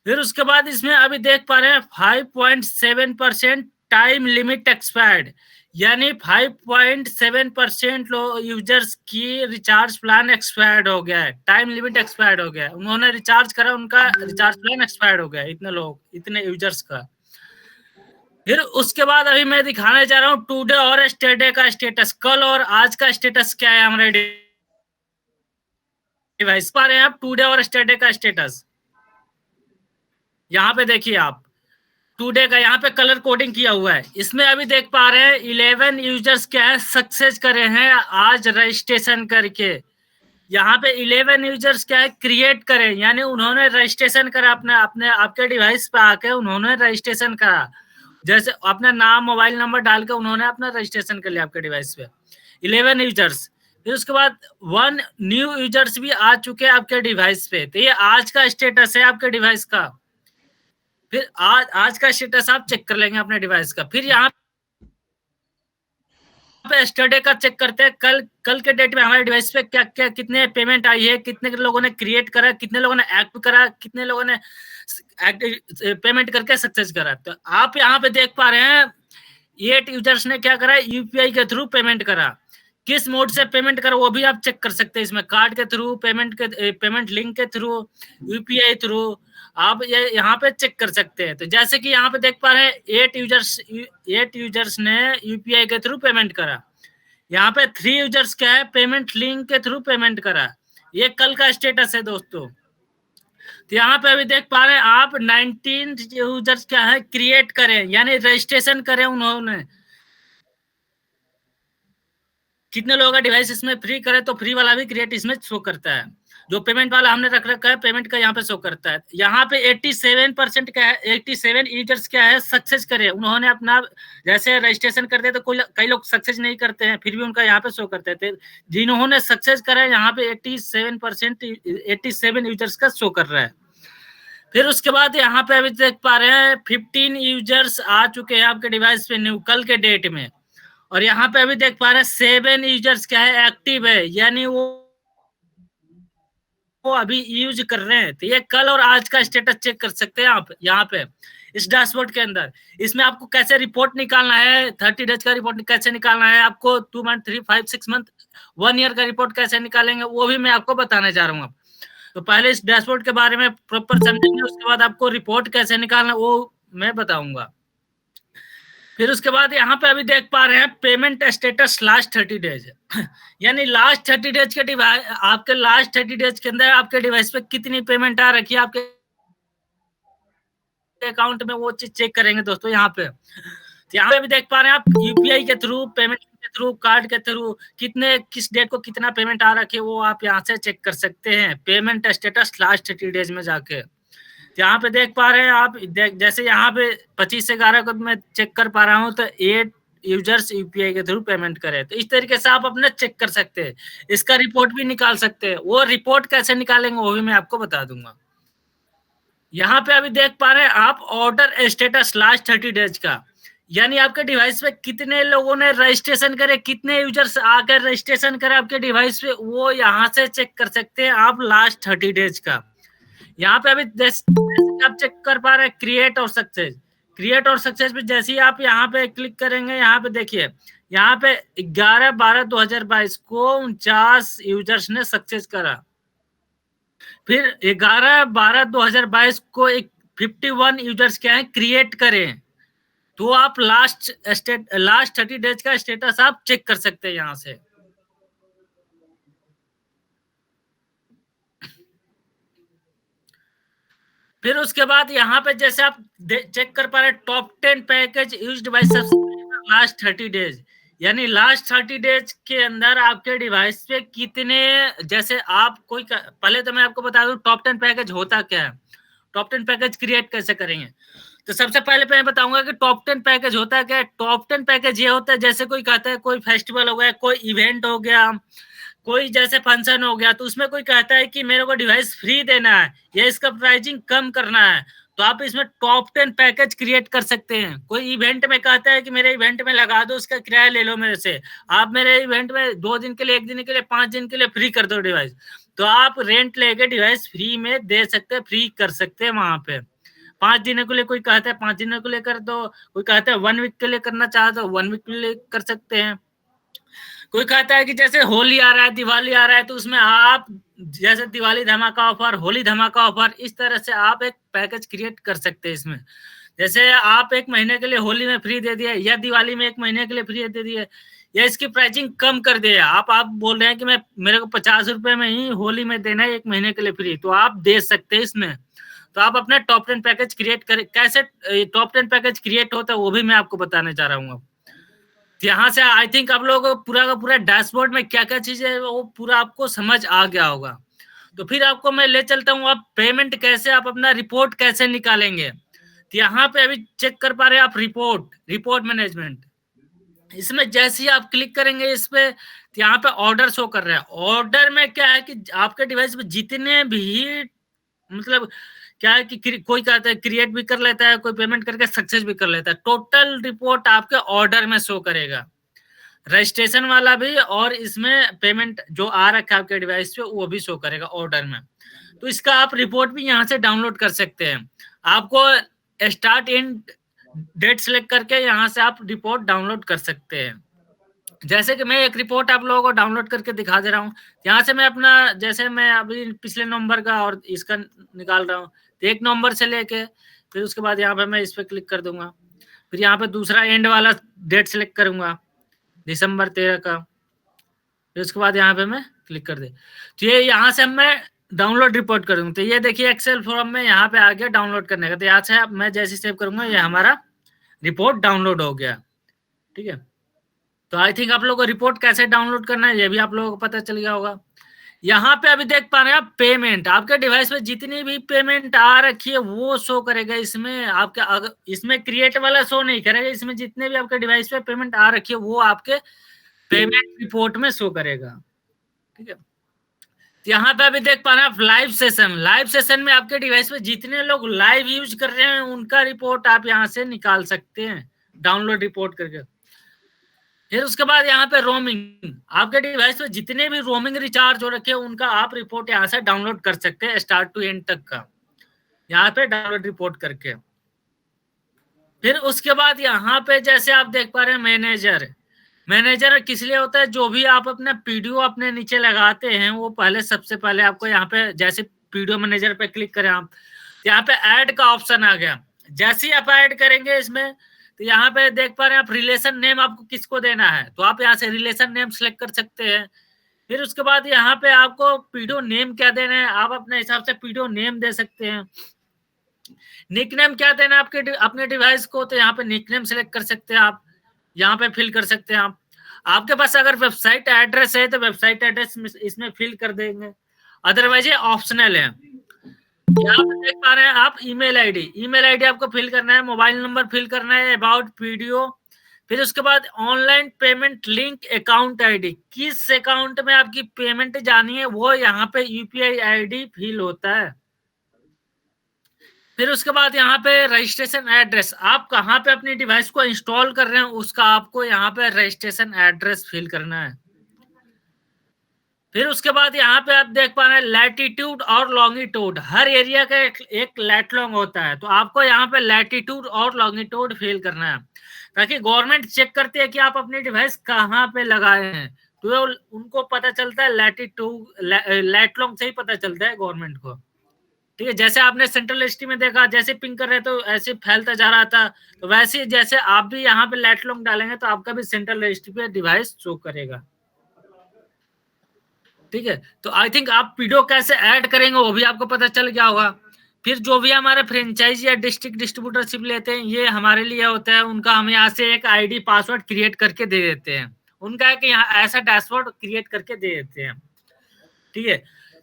फिर उसके बाद इसमें अभी देख पा रहे हैं 5.7% टाइम लिमिट एक्सपायर्ड, यानी 5.7% यूजर्स की रिचार्ज प्लान एक्सपायर्ड हो गया है, टाइम लिमिट एक्सपायर्ड हो गया है। उन्होंने रिचार्ज करा, उनका रिचार्ज प्लान एक्सपायर्ड हो गया है, इतने लोग, इतने यूजर्स का। फिर उसके बाद अभी मैं दिखाने जा रहा हूँ टुडे और यस्टरडे का स्टेटस, कल और आज का स्टेटस क्या है हमारे डिवाइस। पा रहे हैं आप टुडे और यस्टरडे का स्टेटस। यहाँ पे देखिए आप टुडे का, यहाँ पे कलर कोडिंग किया हुआ है। इसमें अभी देख पा रहे हैं 11 यूजर्स क्या है सक्सेस करे हैं आज रजिस्ट्रेशन करके। यहाँ पे 11 यूजर्स क्या है क्रिएट करे, यानी उन्होंने रजिस्ट्रेशन करा अपने अपने आपके डिवाइस पे आके उन्होंने रजिस्ट्रेशन करा। जैसे अपना नाम मोबाइल नंबर डाल के उन्होंने अपना रजिस्ट्रेशन कर लिया आपके डिवाइस पे, 11 यूजर्स। फिर उसके बाद 1 न्यू यूजर्स भी आ चुके हैं आपके डिवाइस पे। तो ये आज का स्टेटस है आपके डिवाइस का। फिर आज का स्टेटस आप चेक कर लेंगे अपने डिवाइस का। फिर यहाँ पे यस्टरडे का चेक करते हैं, कल के डेट में हमारे डिवाइस पे क्या क्या कितने पेमेंट आई है, कितने लोगों ने क्रिएट करा, कितने लोगों ने एक्ट करा, कितने लोगों ने पेमेंट करके सक्सेस करा। तो आप यहाँ पे देख पा रहे हैं 8 यूजर्स ने क्या करा, यूपीआई के थ्रू पेमेंट करा। किस मोड से पेमेंट करा वो भी आप चेक कर सकते हैं इसमें, कार्ड के थ्रू, पेमेंट लिंक के थ्रू, यूपीआई थ्रू, आप ये यहाँ पे चेक कर सकते हैं। तो जैसे कि यहाँ पे देख पा रहे हैं 8 यूजर्स ने यूपीआई के थ्रू पेमेंट करा। यहाँ पे 3 यूजर्स क्या है पेमेंट लिंक के थ्रू पेमेंट करा। ये कल का स्टेटस है दोस्तों। तो यहाँ पे अभी देख पा रहे हैं आप 19 यूजर्स क्या है क्रिएट करें, यानी रजिस्ट्रेशन करें उन्होंने। कितने लोगों का डिवाइस इसमें फ्री करे तो फ्री वाला भी क्रिएट इसमें शो करता है। जो पेमेंट वाला हमने रख रखा है पेमेंट का यहाँ पे शो करता है। यहाँ पे 87% क्या है, 87 यूजर्स क्या है सक्सेस करे उन्होंने अपना, जैसे रजिस्ट्रेशन करते तो कोई कई लोग सक्सेस नहीं करते हैं फिर भी उनका यहाँ पे शो करते थे। जिन्होंने सक्सेस करा यहाँ पे 87% 87 यूजर्स का शो कर रहा है। फिर उसके बाद यहाँ पे अभी देख पा रहे हैं 15 यूजर्स आ चुके हैं आपके डिवाइस पे न्यू कल के डेट में। और यहाँ पे अभी देख पा रहे हैं 7 यूजर्स क्या है एक्टिव है, यानी वो अभी यूज कर रहे हैं। तो ये कल और आज का स्टेटस चेक कर सकते हैं आप यहाँ पे इस डैशबोर्ड के अंदर। इसमें आपको कैसे रिपोर्ट निकालना है, 30 डेज का रिपोर्ट कैसे निकालना है, आपको 2 मंथ 3 5 6 मंथ 1 ईयर का रिपोर्ट कैसे निकालेंगे वो भी मैं आपको बताने जा रहा हूँ। तो पहले इस डैशबोर्ड के बारे में प्रॉपर समझेंगे, उसके बाद आपको रिपोर्ट कैसे निकालना वो मैं बताऊंगा। फिर उसके बाद यहाँ पे अभी देख पा रहे हैं पेमेंट स्टेटस लास्ट 30 डेज यानी लास्ट 30 डेज के डिवाइस, आपके लास्ट 30 डेज के अंदर आपके डिवाइस पे कितनी पेमेंट आ रखी है आपके अकाउंट में, वो चीज चेक करेंगे दोस्तों यहाँ पे। तो यहाँ पे भी देख पा रहे हैं आप यूपीआई के थ्रू, पेमेंट के थ्रू, कार्ड के थ्रू कितने किस डेट को कितना पेमेंट आ रखी है वो आप यहाँ से चेक कर सकते हैं पेमेंट स्टेटस लास्ट 30 डेज में जाके। यहाँ पे देख पा रहे हैं आप, जैसे यहाँ पे 25/11 को मैं चेक कर पा रहा हूँ तो 8 यूजर्स यूपीआई के थ्रू पेमेंट करे। तो इस तरीके से आप अपना चेक कर सकते हैं, इसका रिपोर्ट भी निकाल सकते हैं। वो रिपोर्ट कैसे निकालेंगे वो भी मैं आपको बता दूंगा। यहाँ पे अभी देख पा रहे हैं आप ऑर्डर स्टेटस लास्ट 30 डेज का, यानी आपके डिवाइस पे कितने लोगों ने रजिस्ट्रेशन करे, कितने यूजर्स आकर रजिस्ट्रेशन करे आपके डिवाइस पे, वो यहाँ से चेक कर सकते हैं आप लास्ट 30 डेज का। यहाँ पे अभी जैसे आप चेक कर पा रहे हैं क्रिएट और सक्सेस, क्रिएट और सक्सेस पे जैसे ही आप यहाँ पे क्लिक करेंगे यहाँ पे देखिए यहाँ पे 11/12/2022 को 49 यूजर्स ने सक्सेस करा। फिर 11/12/2022 को एक 51 यूजर्स क्या है क्रिएट करें। तो आप लास्ट 30 डेज का स्टेटस आप चेक कर सकते हैं यहाँ से। फिर उसके बाद यहाँ पे जैसे आप चेक कर पा रहे हैं top 10 package used by subscriber last 30 days, यानी लास्ट 30 डेज के अंदर आपके डिवाइस पे कितने, जैसे आप कोई पहले तो मैं आपको बता दूं टॉप 10 पैकेज होता क्या है, टॉप 10 पैकेज क्रिएट कैसे करेंगे। तो सबसे पहले मैं बताऊंगा कि टॉप 10 पैकेज होता है क्या। टॉप 10 पैकेज ये होता है जैसे कोई कहता है कोई फेस्टिवल हो गया, कोई इवेंट हो गया, कोई जैसे फंक्शन हो गया, तो उसमें कोई कहता है कि मेरे को डिवाइस फ्री देना है या इसका प्राइसिंग कम करना है, तो आप इसमें टॉप 10 पैकेज क्रिएट कर सकते हैं। कोई इवेंट में कहता है कि मेरे इवेंट में लगा दो, उसका किराया ले लो मेरे से, आप मेरे इवेंट में 2 दिन के लिए, 1 दिन के लिए, 5 दिन के लिए फ्री कर दो डिवाइस, तो आप रेंट लेके डिवाइस फ्री में दे सकते हैं, फ्री कर सकते हैं वहां पे। 5 दिनों के लिए कोई कहता है 5 दिनों के लिए कर दो, कोई कहता है 1 वीक के लिए करना चाहते हो 1 वीक के लिए कर सकते हैं। कोई कहता है कि जैसे होली आ रहा है, दिवाली आ रहा है, तो उसमें आप जैसे दिवाली धमाका ऑफर, होली धमाका ऑफर, इस तरह से आप एक पैकेज क्रिएट कर सकते हैं इसमें। जैसे आप 1 महीने के लिए होली में फ्री दे दिए या दिवाली में 1 महीने के लिए फ्री दे दिए या इसकी प्राइसिंग कम कर दिया, आप बोल रहे हैं कि मैं मेरे को 50 रुपए में ही होली में देना है 1 महीने के लिए फ्री, तो आप दे सकते हैं इसमें। तो आप अपना टॉप 10 पैकेज क्रिएट करें। कैसे टॉप 10 पैकेज क्रिएट होता है वो भी मैं आपको बताने जा रहा हूँ। यहाँ से आई थिंक आप लोगों को पूरा का पूरा डैशबोर्ड में क्या क्या चीजें है वो पूरा आपको समझ आ गया होगा। तो फिर आपको मैं ले चलता हूँ आप पेमेंट कैसे, आप अपना रिपोर्ट कैसे निकालेंगे। तो यहाँ पे अभी चेक कर पा रहे हैं आप रिपोर्ट मैनेजमेंट, इसमें जैसे ही आप क्लिक करेंगे इस पे, तो यहाँ पे ऑर्डर शो कर रहा है। ऑर्डर में क्या है कि आपके डिवाइस पे जितने भी मतलब क्या है कि कोई कहता है क्रिएट भी कर लेता है, कोई पेमेंट करके सक्सेस भी कर लेता है, टोटल रिपोर्ट आपके ऑर्डर में शो करेगा, रजिस्ट्रेशन वाला भी और इसमें पेमेंट जो आ रखा है आपके डिवाइस पे वो भी शो करेगा ऑर्डर में। तो इसका आप रिपोर्ट भी यहाँ से डाउनलोड कर सकते हैं। आपको स्टार्ट एंड डेट सेलेक्ट करके यहाँ से आप रिपोर्ट डाउनलोड कर सकते हैं। जैसे कि मैं एक रिपोर्ट आप लोगों को डाउनलोड करके दिखा दे रहा हूँ। यहाँ से मैं अपना, जैसे मैं अभी पिछले नंबर का और इसका निकाल रहा हूँ, तो 1 नवंबर से लेके फिर उसके बाद यहाँ पे मैं इस पे क्लिक कर दूंगा, फिर यहाँ पे दूसरा एंड वाला डेट सेलेक्ट करूंगा दिसंबर 13 का, फिर उसके बाद यहाँ पे मैं क्लिक कर दे। तो ये यहाँ से मैं डाउनलोड रिपोर्ट करूंगा तो ये देखिए एक्सेल फॉर्म में यहाँ पे आ गया डाउनलोड करने का। तो यहाँ से मैं जैसे सेव करूंगा ये हमारा रिपोर्ट डाउनलोड हो गया। ठीक है, तो आई थिंक आप लोगों को रिपोर्ट कैसे डाउनलोड करना है ये भी आप लोगों को पता चल गया होगा। यहाँ पे अभी देख पा रहे हैं आप पेमेंट, आपके डिवाइस पे जितनी भी पेमेंट आ रखी है वो शो करेगा इसमें। आपके अगर इसमें क्रिएट वाला शो नहीं करेगा, इसमें जितने भी आपके डिवाइस पे पेमेंट आ रखी है वो आपके पेमेंट रिपोर्ट में शो करेगा। ठीक है, तो यहाँ पे अभी देख पा रहे हैं आप लाइव सेशन। लाइव सेशन में आपके डिवाइस पे जितने लोग लाइव यूज कर रहे हैं उनका रिपोर्ट आप यहाँ से निकाल सकते हैं डाउनलोड रिपोर्ट करके। फिर उसके बाद यहाँ पे रोमिंग, आपके डिवाइस पे जितने भी रोमिंग रिचार्ज हो रखे हैं उनका आप रिपोर्ट यहाँ से डाउनलोड कर सकते हैं स्टार्ट टू एंड तक का, यहाँ पे डाउनलोड रिपोर्ट करके। फिर उसके बाद यहाँ पे जैसे आप देख पा रहे हैं मैनेजर। मैनेजर किस लिए होता है, जो भी आप अपना पीडीओ अपने नीचे लगाते हैं वो पहले सबसे पहले आपको यहाँ पे जैसे पीडीओ मैनेजर पे क्लिक करें आप, यहाँ पे ऐड का ऑप्शन आ गया। जैसे ही आप ऐड करेंगे इसमें तो यहाँ पे देख पा रहे हैं आप रिलेशन नेम आपको किसको देना है, तो आप यहाँ से रिलेशन नेम सेलेक्ट कर सकते हैं। फिर उसके बाद यहाँ पे आपको पीडीओ नेम क्या देना है, आप अपने हिसाब से पीडीओ नेम दे सकते हैं। निकनेम क्या देना है आपके अपने डिवाइस को, तो यहाँ पे निकनेम सेलेक्ट कर सकते हैं आप, यहाँ पे फिल कर सकते हैं आप। आपके पास अगर वेबसाइट एड्रेस है तो वेबसाइट एड्रेस इसमें फिल कर देंगे, अदरवाइज ये ऑप्शनल है। यहाँ पे देख पा रहे हैं आप ईमेल आईडी, ईमेल आईडी आपको फिल करना है, मोबाइल नंबर फिल करना है, अबाउट पीडीओ। फिर उसके बाद online payment link account ID, किस अकाउंट में आपकी पेमेंट जानी है वो यहाँ पे यूपीआई आईडी फिल होता है। फिर उसके बाद यहाँ पे रजिस्ट्रेशन एड्रेस, आप कहाँ पे अपनी डिवाइस को इंस्टॉल कर रहे हैं उसका आपको यहाँ पे रजिस्ट्रेशन एड्रेस फिल करना है। फिर उसके बाद यहाँ पे आप देख पा रहे हैं लैटिट्यूड और लॉन्गिट्यूड, हर एरिया का एक लैटलॉन्ग होता है, तो आपको यहाँ पे लैटिट्यूड और लॉन्गिट्यूड फिल करना है ताकि गवर्नमेंट चेक करती है कि आप अपनी डिवाइस कहाँ पे लगाए हैं, तो उनको पता चलता है लैटिट्यूड लैटलॉन्ग से ही पता चलता है गवर्नमेंट को। ठीक है, जैसे आपने सेंट्रल एसटी में देखा जैसे पिंग कर रहे तो ऐसे फैलता जा रहा था, तो वैसे जैसे आप भी यहाँ पे लैटलॉन्ग डालेंगे तो आपका भी सेंट्रल एसटी पे डिवाइस शो करेगा। ठीक है, तो आई थिंक आप पीडीओ कैसे ऐड करेंगे वो भी आपको पता चल गया होगा। फिर जो भी हमारे फ्रेंचाइज या डिस्ट्रिक्ट डिस्ट्रीब्यूटरशिप लेते हैं ये हमारे लिए होता है, उनका हम यहाँ से एक आईडी पासवर्ड क्रिएट करके दे देते हैं, उनका है कि यहाँ ऐसा डैशबोर्ड क्रिएट करके दे देते हैं। ठीक है,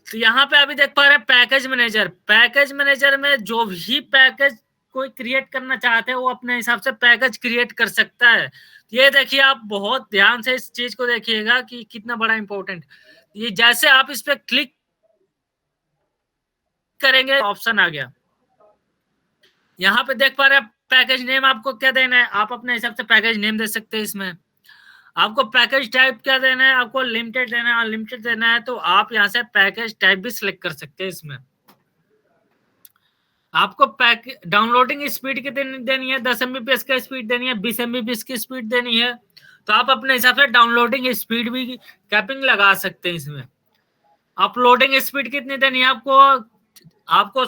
तो यहाँ पे अभी देख पा रहे हैं पैकेज मैनेजर। पैकेज मैनेजर में जो भी पैकेज कोई क्रिएट करना चाहते हैं वो अपने हिसाब से पैकेज क्रिएट कर सकता है। ये देखिए आप बहुत ध्यान से इस चीज को देखिएगा कि कितना बड़ा इंपॉर्टेंट, ये जैसे आप इस पे क्लिक करेंगे ऑप्शन आ गया। यहाँ पे देख पा रहे हैं पैकेज नेम आपको क्या देना है, आप अपने हिसाब से पैकेज नेम दे सकते हैं इसमें। आपको पैकेज टाइप क्या देना है, आपको लिमिटेड देना है अनलिमिटेड देना है, तो आप यहाँ से पैकेज टाइप भी सिलेक्ट कर सकते हैं इसमें। आपको पैक डाउनलोडिंग स्पीड कितनी देनी है, 10 MBPS का स्पीड देनी है, 20 MBPS की स्पीड देनी है, तो आप अपने हिसाब से डाउनलोडिंग स्पीड भी कैपिंग लगा सकते हैं इसमें। अपलोडिंग स्पीड कितनी देनी है आपको, आपको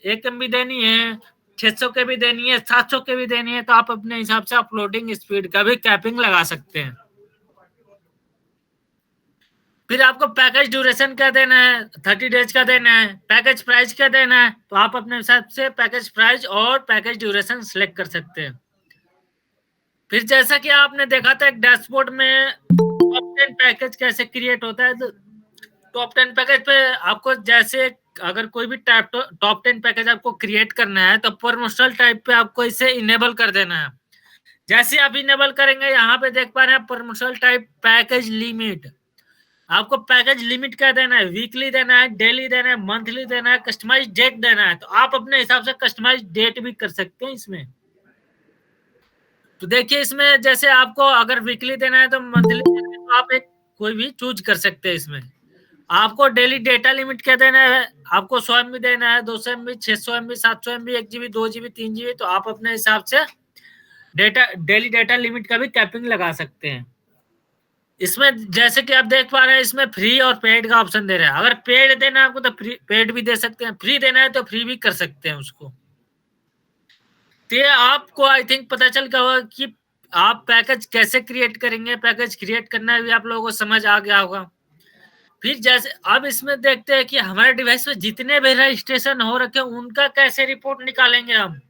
1 MB देनी है, 600 के भी देनी है, 700 के भी देनी है, तो आप अपने हिसाब से अपलोडिंग स्पीड का भी कैपिंग लगा सकते हैं। फिर आपको पैकेज ड्यूरेशन क्या देना है, 30 डेज का देना है, पैकेज प्राइस क्या देना है, तो आप अपने हिसाब से पैकेज प्राइस और पैकेज ड्यूरेशन सिलेक्ट कर सकते हैं। फिर जैसा कि आपने देखा था एक डैशबोर्ड में टॉप 10 पैकेज कैसे क्रिएट होता है, तो टॉप 10 पैकेज पे आपको जैसे अगर कोई भी टॉप 10 पैकेज आपको क्रिएट करना है तो प्रमोशनल टाइप पे आपको इसे इनेबल कर देना है। जैसे आप इनेबल करेंगे यहाँ पे देख पा रहे हैं प्रमोशनल टाइप पैकेज लिमिट, आपको पैकेज लिमिट क्या देना है, वीकली देना है, डेली देना है, मंथली देना है, कस्टमाइज डेट देना है, तो आप अपने हिसाब से कस्टमाइज डेट भी कर सकते हैं इसमें। तो देखिए इसमें जैसे आपको अगर वीकली देना है तो मंथली देना है, तो आप एक कोई भी चूज कर सकते हैं इसमें। आपको डेली डेटा लिमिट क्या देना है, आपको 100 MB देना है, 200 MB, 600 MB, 700 MB, 1 GB, 2 GB, 3 GB, तो आप अपने हिसाब से डेली डेटा लिमिट का भी कैपिंग लगा सकते हैं इसमें। जैसे कि आप देख पा रहे हैं इसमें फ्री और पेड का ऑप्शन दे रहा है, अगर पेड देना है आपको तो पेड भी दे सकते हैं, फ्री देना है तो फ्री भी कर सकते हैं उसको। तो ये आपको आई थिंक पता चल गया होगा कि आप पैकेज कैसे क्रिएट करेंगे, पैकेज क्रिएट करना भी आप लोगों को समझ आ गया होगा। फिर जैसे अब इसमें देखते हैं कि हमारे डिवाइस में जितने भी रजिस्ट्रेशन हो रखे उनका कैसे रिपोर्ट निकालेंगे हम।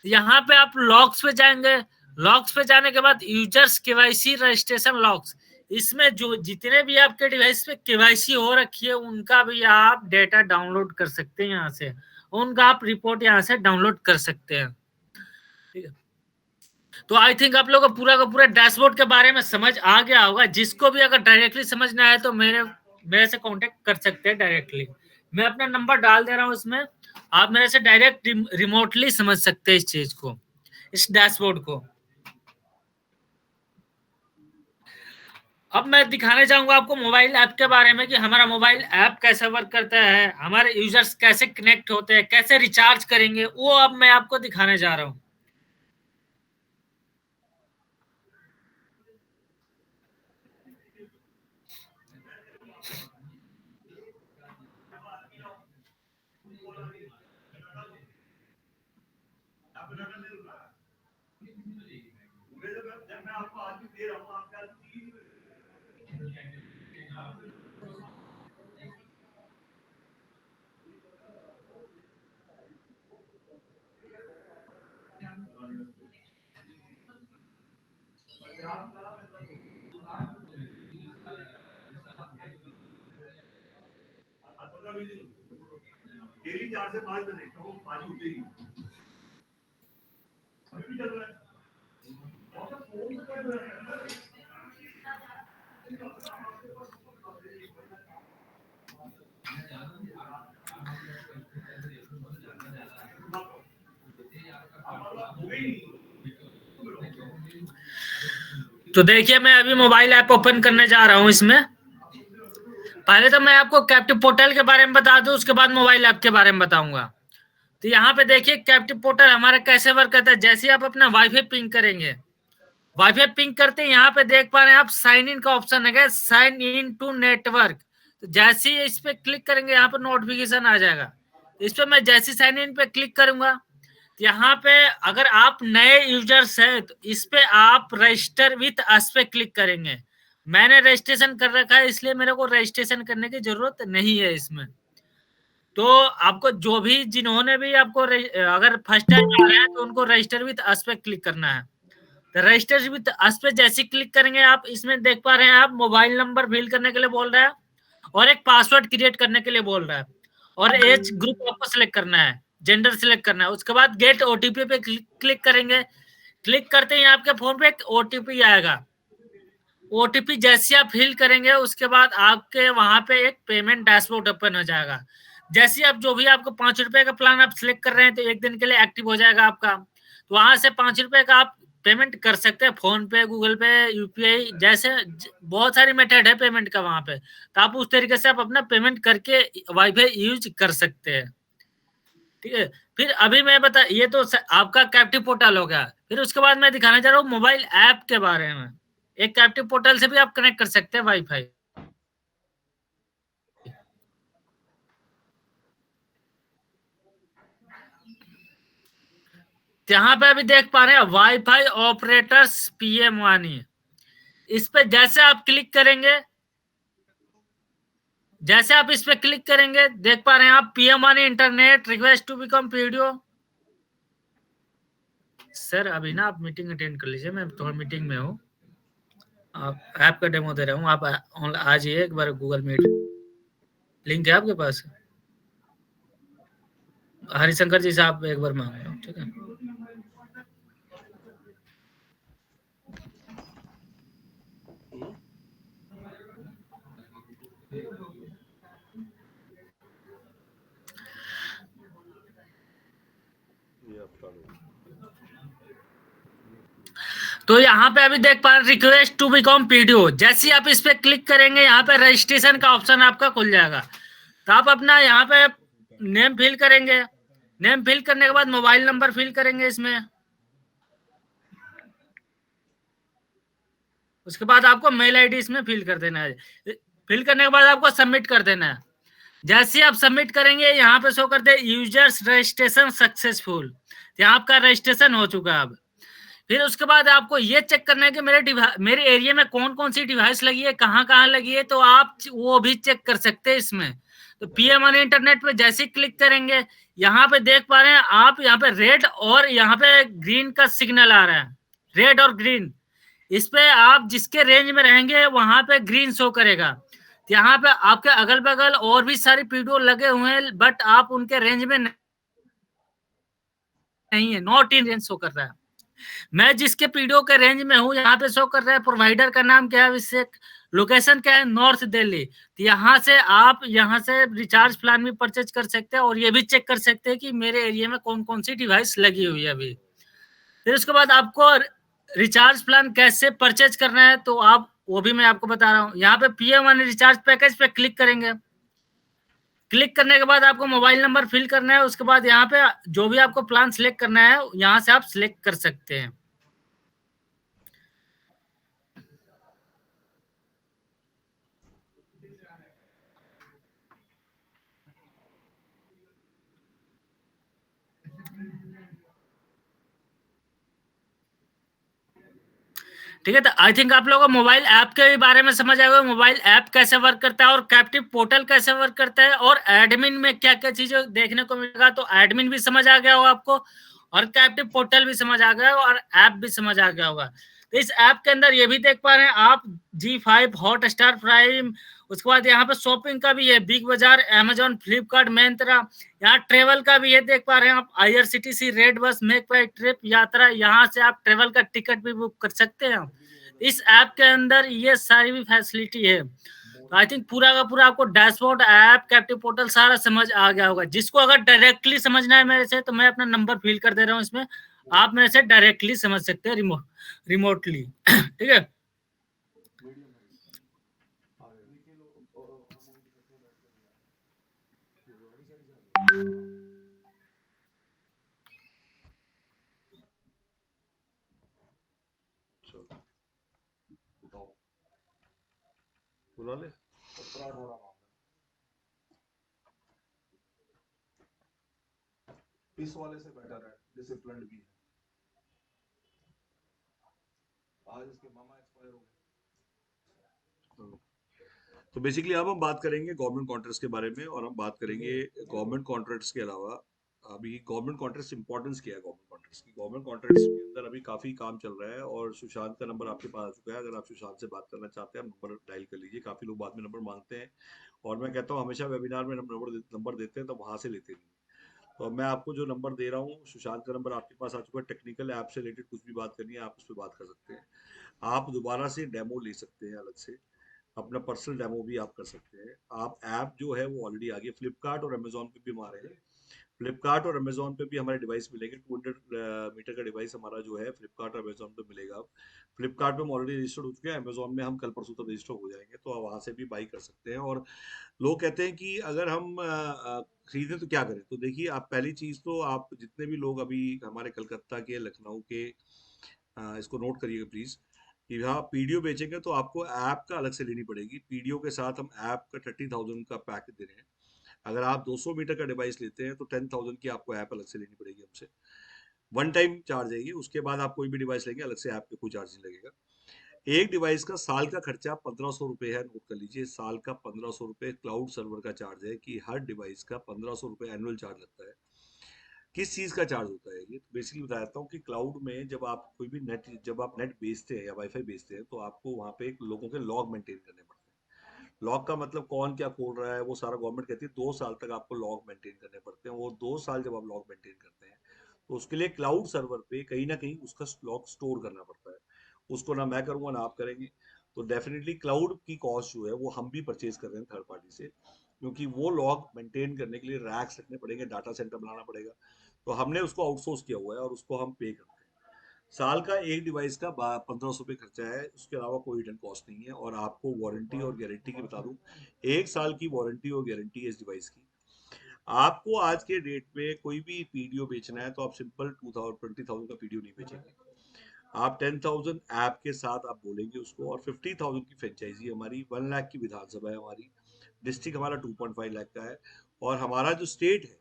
यहाँ पे आप लॉग्स पे जाएंगे, लॉग्स पे जाने के बाद यूजर्स केवाईसी रजिस्ट्रेशन लॉग्स, इसमें जो जितने भी आपके डिवाइस पे केवाईसी हो रखी है उनका भी आप डेटा डाउनलोड कर सकते हैं यहाँ से, उनका आप रिपोर्ट यहाँ से डाउनलोड कर सकते हैं। ठीक है, तो आई थिंक आप लोगों को पूरा का पूरा डैशबोर्ड के बारे में समझ आ गया होगा। जिसको भी अगर डायरेक्टली समझना है तो मेरे से कांटेक्ट कर सकते हैं डायरेक्टली। मैं अपना नंबर डाल दे रहा हूँ इसमें, आप मेरे से डायरेक्ट रिमोटली समझ सकते हैं इस चीज को, इस डैशबोर्ड को। अब मैं दिखाने चाहूंगा आपको मोबाइल ऐप के बारे में कि हमारा मोबाइल ऐप कैसे वर्क करता है, हमारे यूजर्स कैसे कनेक्ट होते हैं, कैसे रिचार्ज करेंगे, वो अब मैं आपको दिखाने जा रहा हूँ। तो देखिए मैं अभी मोबाइल ऐप ओपन करने जा रहा हूँ। इसमें पहले तो मैं आपको कैप्टिव पोर्टल के बारे में बता दूं, उसके बाद मोबाइल ऐप के बारे में बताऊंगा। तो यहाँ पे देखिए कैप्टिव पोर्टल हमारा कैसे वर्क करता है। जैसे आप अपना वाईफाई पिंग करेंगे, वाईफाई पिंग करते हैं यहाँ पे देख पा रहे हैं आप साइन इन का ऑप्शन है, साइन इन टू नेटवर्क। तो जैसे ही इस पे क्लिक करेंगे यहाँ पे नोटिफिकेशन आ जाएगा। इस पे मैं जैसे साइन इन पे क्लिक करूंगा तो यहाँ पे अगर आप नए यूजर्स हैं तो इस पे आप रजिस्टर विथ अस पे क्लिक करेंगे। मैंने रजिस्ट्रेशन कर रखा है इसलिए मेरे को रजिस्ट्रेशन करने की जरूरत नहीं है इसमें। तो आपको जो भी जिन्होंने भी आपको अगर फर्स्ट टाइम आ रहे हैं तो उनको रजिस्टर विथ अस पे क्लिक करना है। तो रजिस्टर विथ अस पे जैसे क्लिक करेंगे आप इसमें देख पा रहे हैं आप मोबाइल नंबर फिल करने के लिए बोल रहा है और एक पासवर्ड क्रिएट करने के लिए बोल रहा है और एज ग्रुप आपको सिलेक्ट करना है, जेंडर सिलेक्ट करना है। उसके बाद गेट ओटीपी पे क्लिक करेंगे। क्लिक करते ही आपके फोन पे एक ओटीपी आएगा। ओटीपी जैसे आप फिल करेंगे उसके बाद आपके वहां पे एक पेमेंट डैशबोर्ड ओपन हो जाएगा। जैसे आप जो भी आपको ₹5 का प्लान आप सिलेक्ट कर रहे हैं तो एक दिन के लिए एक्टिव हो जाएगा आपका। तो वहां से ₹5 का आप पेमेंट कर सकते हैं, फोन पे, गूगल पे, यूपीआई, जैसे बहुत सारी मेथड है पेमेंट का वहां पे। तो आप उस तरीके से आप अपना पेमेंट करके वाईफाई यूज कर सकते हैं। ठीक है, फिर अभी मैं बता, ये तो आपका कैप्टिव पोर्टल हो गया। फिर उसके बाद मैं दिखाना चाह रहा हूँ मोबाइल ऐप के बारे में। एक कैप्टिव पोर्टल से भी आप कनेक्ट कर सकते हैं वाईफाई। यहाँ पे अभी देख पा रहे हैं वाईफाई ऑपरेटर्स पीएम वानी। इस पे जैसे आप क्लिक करेंगे, जैसे आप इस पे क्लिक करेंगे देख पा रहे हैं आप पीएम वानी internet request to become video. Sir अभी ना आप मीटिंग अटेंड कर लीजिए, मैं थोड़ा मीटिंग में हूँ। आप ऐप का डेमो दे रहा हूँ, आप आ जाइए एक बार। गूगल मीट लिंक है आपके पास? हरिशंकर जी से आप एक बार मांग लो, ठीक है। तो यहाँ पे अभी देख पा रहे रिक्वेस्ट टू बिकम पीडीओ। जैसे ही आप इस पे क्लिक करेंगे यहाँ पे रजिस्ट्रेशन का ऑप्शन आपका खुल जाएगा। तो आप अपना यहाँ पे नेम फिल करेंगे। नेम फिल करने के बाद मोबाइल नंबर फिल करेंगे इसमें। उसके बाद आपको मेल आईडी इसमें फिल कर देना है। फिल करने के बाद आपको सबमिट कर देना है। जैसे ही आप सबमिट करेंगे यहाँ पे शो करते हैं यूजर्स रजिस्ट्रेशन सक्सेसफुल। यहाँ आपका रजिस्ट्रेशन हो चुका है अब। फिर उसके बाद आपको ये चेक करना है कि मेरे एरिया में कौन-कौन सी डिवाइस लगी है, कहाँ-कहाँ लगी है, तो आप वो भी चेक कर सकते हैं इसमें। तो पीएम ऑन इंटरनेट पे जैसे ही क्लिक करेंगे, यहाँ पे देख पा रहे हैं आप, यहाँ पे रेड और यहाँ पे ग्रीन का सिग्नल आ रहा है, रेड और ग्रीन। इस पे आप जिसके रेंज में रहेंगे वहां पे ग्रीन शो करेगा। तो यहाँ पे आपके अगल-बगल और भी सारे पीडीओ लगे हुए हैं, बट आप उनके रेंज में नहीं है, नॉट इन रेंज शो कर रहा है। मैं जिसके पीडीओ के रेंज में हूँ, यहाँ पे शो कर रहा है प्रोवाइडर का नाम क्या है, अभिषेक, लोकेशन क्या है, नॉर्थ दिल्ली। तो यहाँ से आप यहाँ से रिचार्ज प्लान भी परचेज कर सकते हैं और ये भी चेक कर सकते हैं कि मेरे एरिया में कौन-कौन सी डिवाइस लगी हुई है अभी। फिर उसके बाद आपको रिचार्ज प्लान कैसे परचेज करना है, तो आप वो भी मैं आपको बता रहा हूँ। यहाँ पे पीएम वन रिचार्ज पैकेज पे क्लिक करेंगे। क्लिक करने के बाद आपको मोबाइल नंबर फिल करना है। उसके बाद यहाँ पे जो भी आपको प्लान सिलेक्ट करना है, यहाँ से आप सिलेक्ट कर सकते हैं। ठीक है, तो आई थिंक आप लोगों को मोबाइल ऐप के बारे में समझ आएगा, मोबाइल ऐप कैसे वर्क करता है और कैप्टिव पोर्टल कैसे वर्क करता है और एडमिन में क्या-क्या चीज़ें देखने को मिलेगा। तो एडमिन भी समझ आ गया होगा आपको और कैप्टिव पोर्टल भी समझ आ गया और ऐप भी समझ आ गया होगा। तो इस ऐप के अंदर ये भी देख पा रहे हैं आप, जी5, हॉटस्टार प्राइम, उसके बाद यहाँ पे शॉपिंग का भी है, बिग बाजार, अमेज़न, फ्लिपकार्ट, मिंत्रा, यहाँ ट्रैवल का भी है, देख पा रहे हैं आप, आईआरसीटीसी, रेड बस, मेक माई ट्रिप, यात्रा, यहाँ से आप ट्रैवल का टिकट भी बुक कर सकते हैं। इस ऐप के अंदर ये सारी भी फैसिलिटी है। तो आई थिंक पूरा का पूरा आपको डैशबोर्ड, ऐप, कैप्टिव पोर्टल सारा समझ आ गया होगा। जिसको अगर डायरेक्टली समझना है मेरे से, तो मैं अपना नंबर फिल कर दे रहा हूँ इसमें, आप मेरे से डायरेक्टली समझ सकते हैं रिमोटली। ठीक है। चलो बताओ, बुला ले। इस वाले से बेटर है, डिसिप्लिन्ड भी है। आज इसके मामा एक्सपायर हो गए। तो बेसिकली अब हम बात करेंगे गवर्नमेंट कॉन्ट्रैक्ट्स के बारे में, और हम बात करेंगे गवर्नमेंट कॉन्ट्रैक्ट्स के अलावा अभी गवर्नमेंट कॉन्ट्रैक्ट्स इंपॉर्टेंस क्या है। गवर्नमेंट कॉन्ट्रैक्ट्स की, गवर्नमेंट कॉन्ट्रैक्ट्स के अंदर अभी काफी काम चल रहा है और सुशांत का नंबर आपके पास आ चुका है। अगर आप सुशांत से बात करना चाहते हैं, नंबर डायल कर लीजिए। काफी लोग बाद में नंबर मांगते हैं और मैं कहता हूँ हमेशा वेबिनार में नंबर देते हैं तो वहां से लेते नहीं। तो अब मैं आपको जो नंबर दे रहा हूँ, सुशांत का नंबर आपके पास आ चुका है। टेक्निकल ऐप से रिलेटेड कुछ भी बात करनी है, आप उस पर बात कर सकते हैं। आप दोबारा से डेमो ले सकते हैं अलग से, अपना पर्सनल डेमो भी आप कर सकते हैं। आप ऐप जो है वो ऑलरेडी आ गई, फ्लिपकार्ट और अमेजोन पे भी हमारे हैं। फ्लिपकार्ट और अमेजोन पे भी हमारे डिवाइस मिलेंगे। 200 मीटर का डिवाइस हमारा जो है फ्लिपकार्ट और अमेजोन पे मिलेगा। अब फ्लिपकार्ट पे हम ऑलरेडी रजिस्टर्ड हो चुके हैं, अमेजोन में हम कल परसों तक रजिस्टर हो जाएंगे, तो आप वहां से भी बाई कर सकते हैं। और लोग कहते हैं कि अगर हम खरीदें तो क्या करें। तो देखिए, आप पहली चीज तो आप जितने भी लोग अभी हमारे कलकत्ता के, लखनऊ के, इसको नोट करिएगा प्लीज, कि हाँ पीडीओ बेचेंगे तो आपको ऐप का अलग से लेनी पड़ेगी। पीडीओ के साथ हम ऐप का 30,000 का पैक दे रहे हैं। अगर आप 200 मीटर का डिवाइस लेते हैं तो 10,000 की आपको ऐप अलग से लेनी पड़ेगी हमसे। वन टाइम चार्ज आएगी, उसके बाद आप कोई भी डिवाइस लेंगे अलग से ऐप पे कोई चार्ज नहीं लगेगा। एक डिवाइस का साल का खर्चा 1,500 रुपये है, नोट कर लीजिए। साल का 1,500 रुपये क्लाउड सर्वर का चार्ज है, कि हर डिवाइस का 1,500 रुपये एनुअल चार्ज लगता है। किस चीज का चार्ज होता है ये, तो बेसिकली बता देता हूँ कि क्लाउड में जब आप कोई भी नेट, जब आप नेट बेचते हैं या वाईफाई बेचते हैं, तो आपको वहाँ पे लोगों के लॉग मेंटेन करने पड़ते हैं। लॉग का मतलब कौन क्या खोल रहा है वो सारा गवर्नमेंट कहती है 2 साल तक आपको लॉग मेंटेन करने पड़ते हैं। वो 2 साल जब आप लॉग मेंटेन करते हैं, तो उसके लिए क्लाउड सर्वर पे कहीं ना कहीं उसका लॉग स्टोर करना पड़ता है। उसको ना मैं करूंगा ना आप करेंगे। तो डेफिनेटली क्लाउड की कॉस्ट जो है वो हम भी परचेज कर रहे हैं थर्ड पार्टी से, क्योंकि वो लॉग मेंटेन करने के लिए रैक्स रखने पड़ेंगे, डाटा सेंटर बनाना पड़ेगा। तो हमने उसको आउटसोर्स किया हुआ है और उसको हम पे करते हैं। साल का एक डिवाइस का 1,500 रुपये खर्चा है, उसके अलावा कोई रिटर्न कॉस्ट नहीं है। और आपको वारंटी और गारंटी की बता दूं, 1 साल की वारंटी और गारंटी है इस डिवाइस की। आपको आज के डेट में कोई भी पीडीओ बेचना है तो आप सिंपल 20,000 का पीडीओ नहीं बेचेंगे। आप 10,000 ऐप के साथ आप बोलेंगे उसको, और 50,000 की फ्रेंचाइजी हमारी, 1 लाख की विधानसभा है हमारी, डिस्ट्रिक्ट हमारा 2.5 लाख का है, और हमारा जो स्टेट है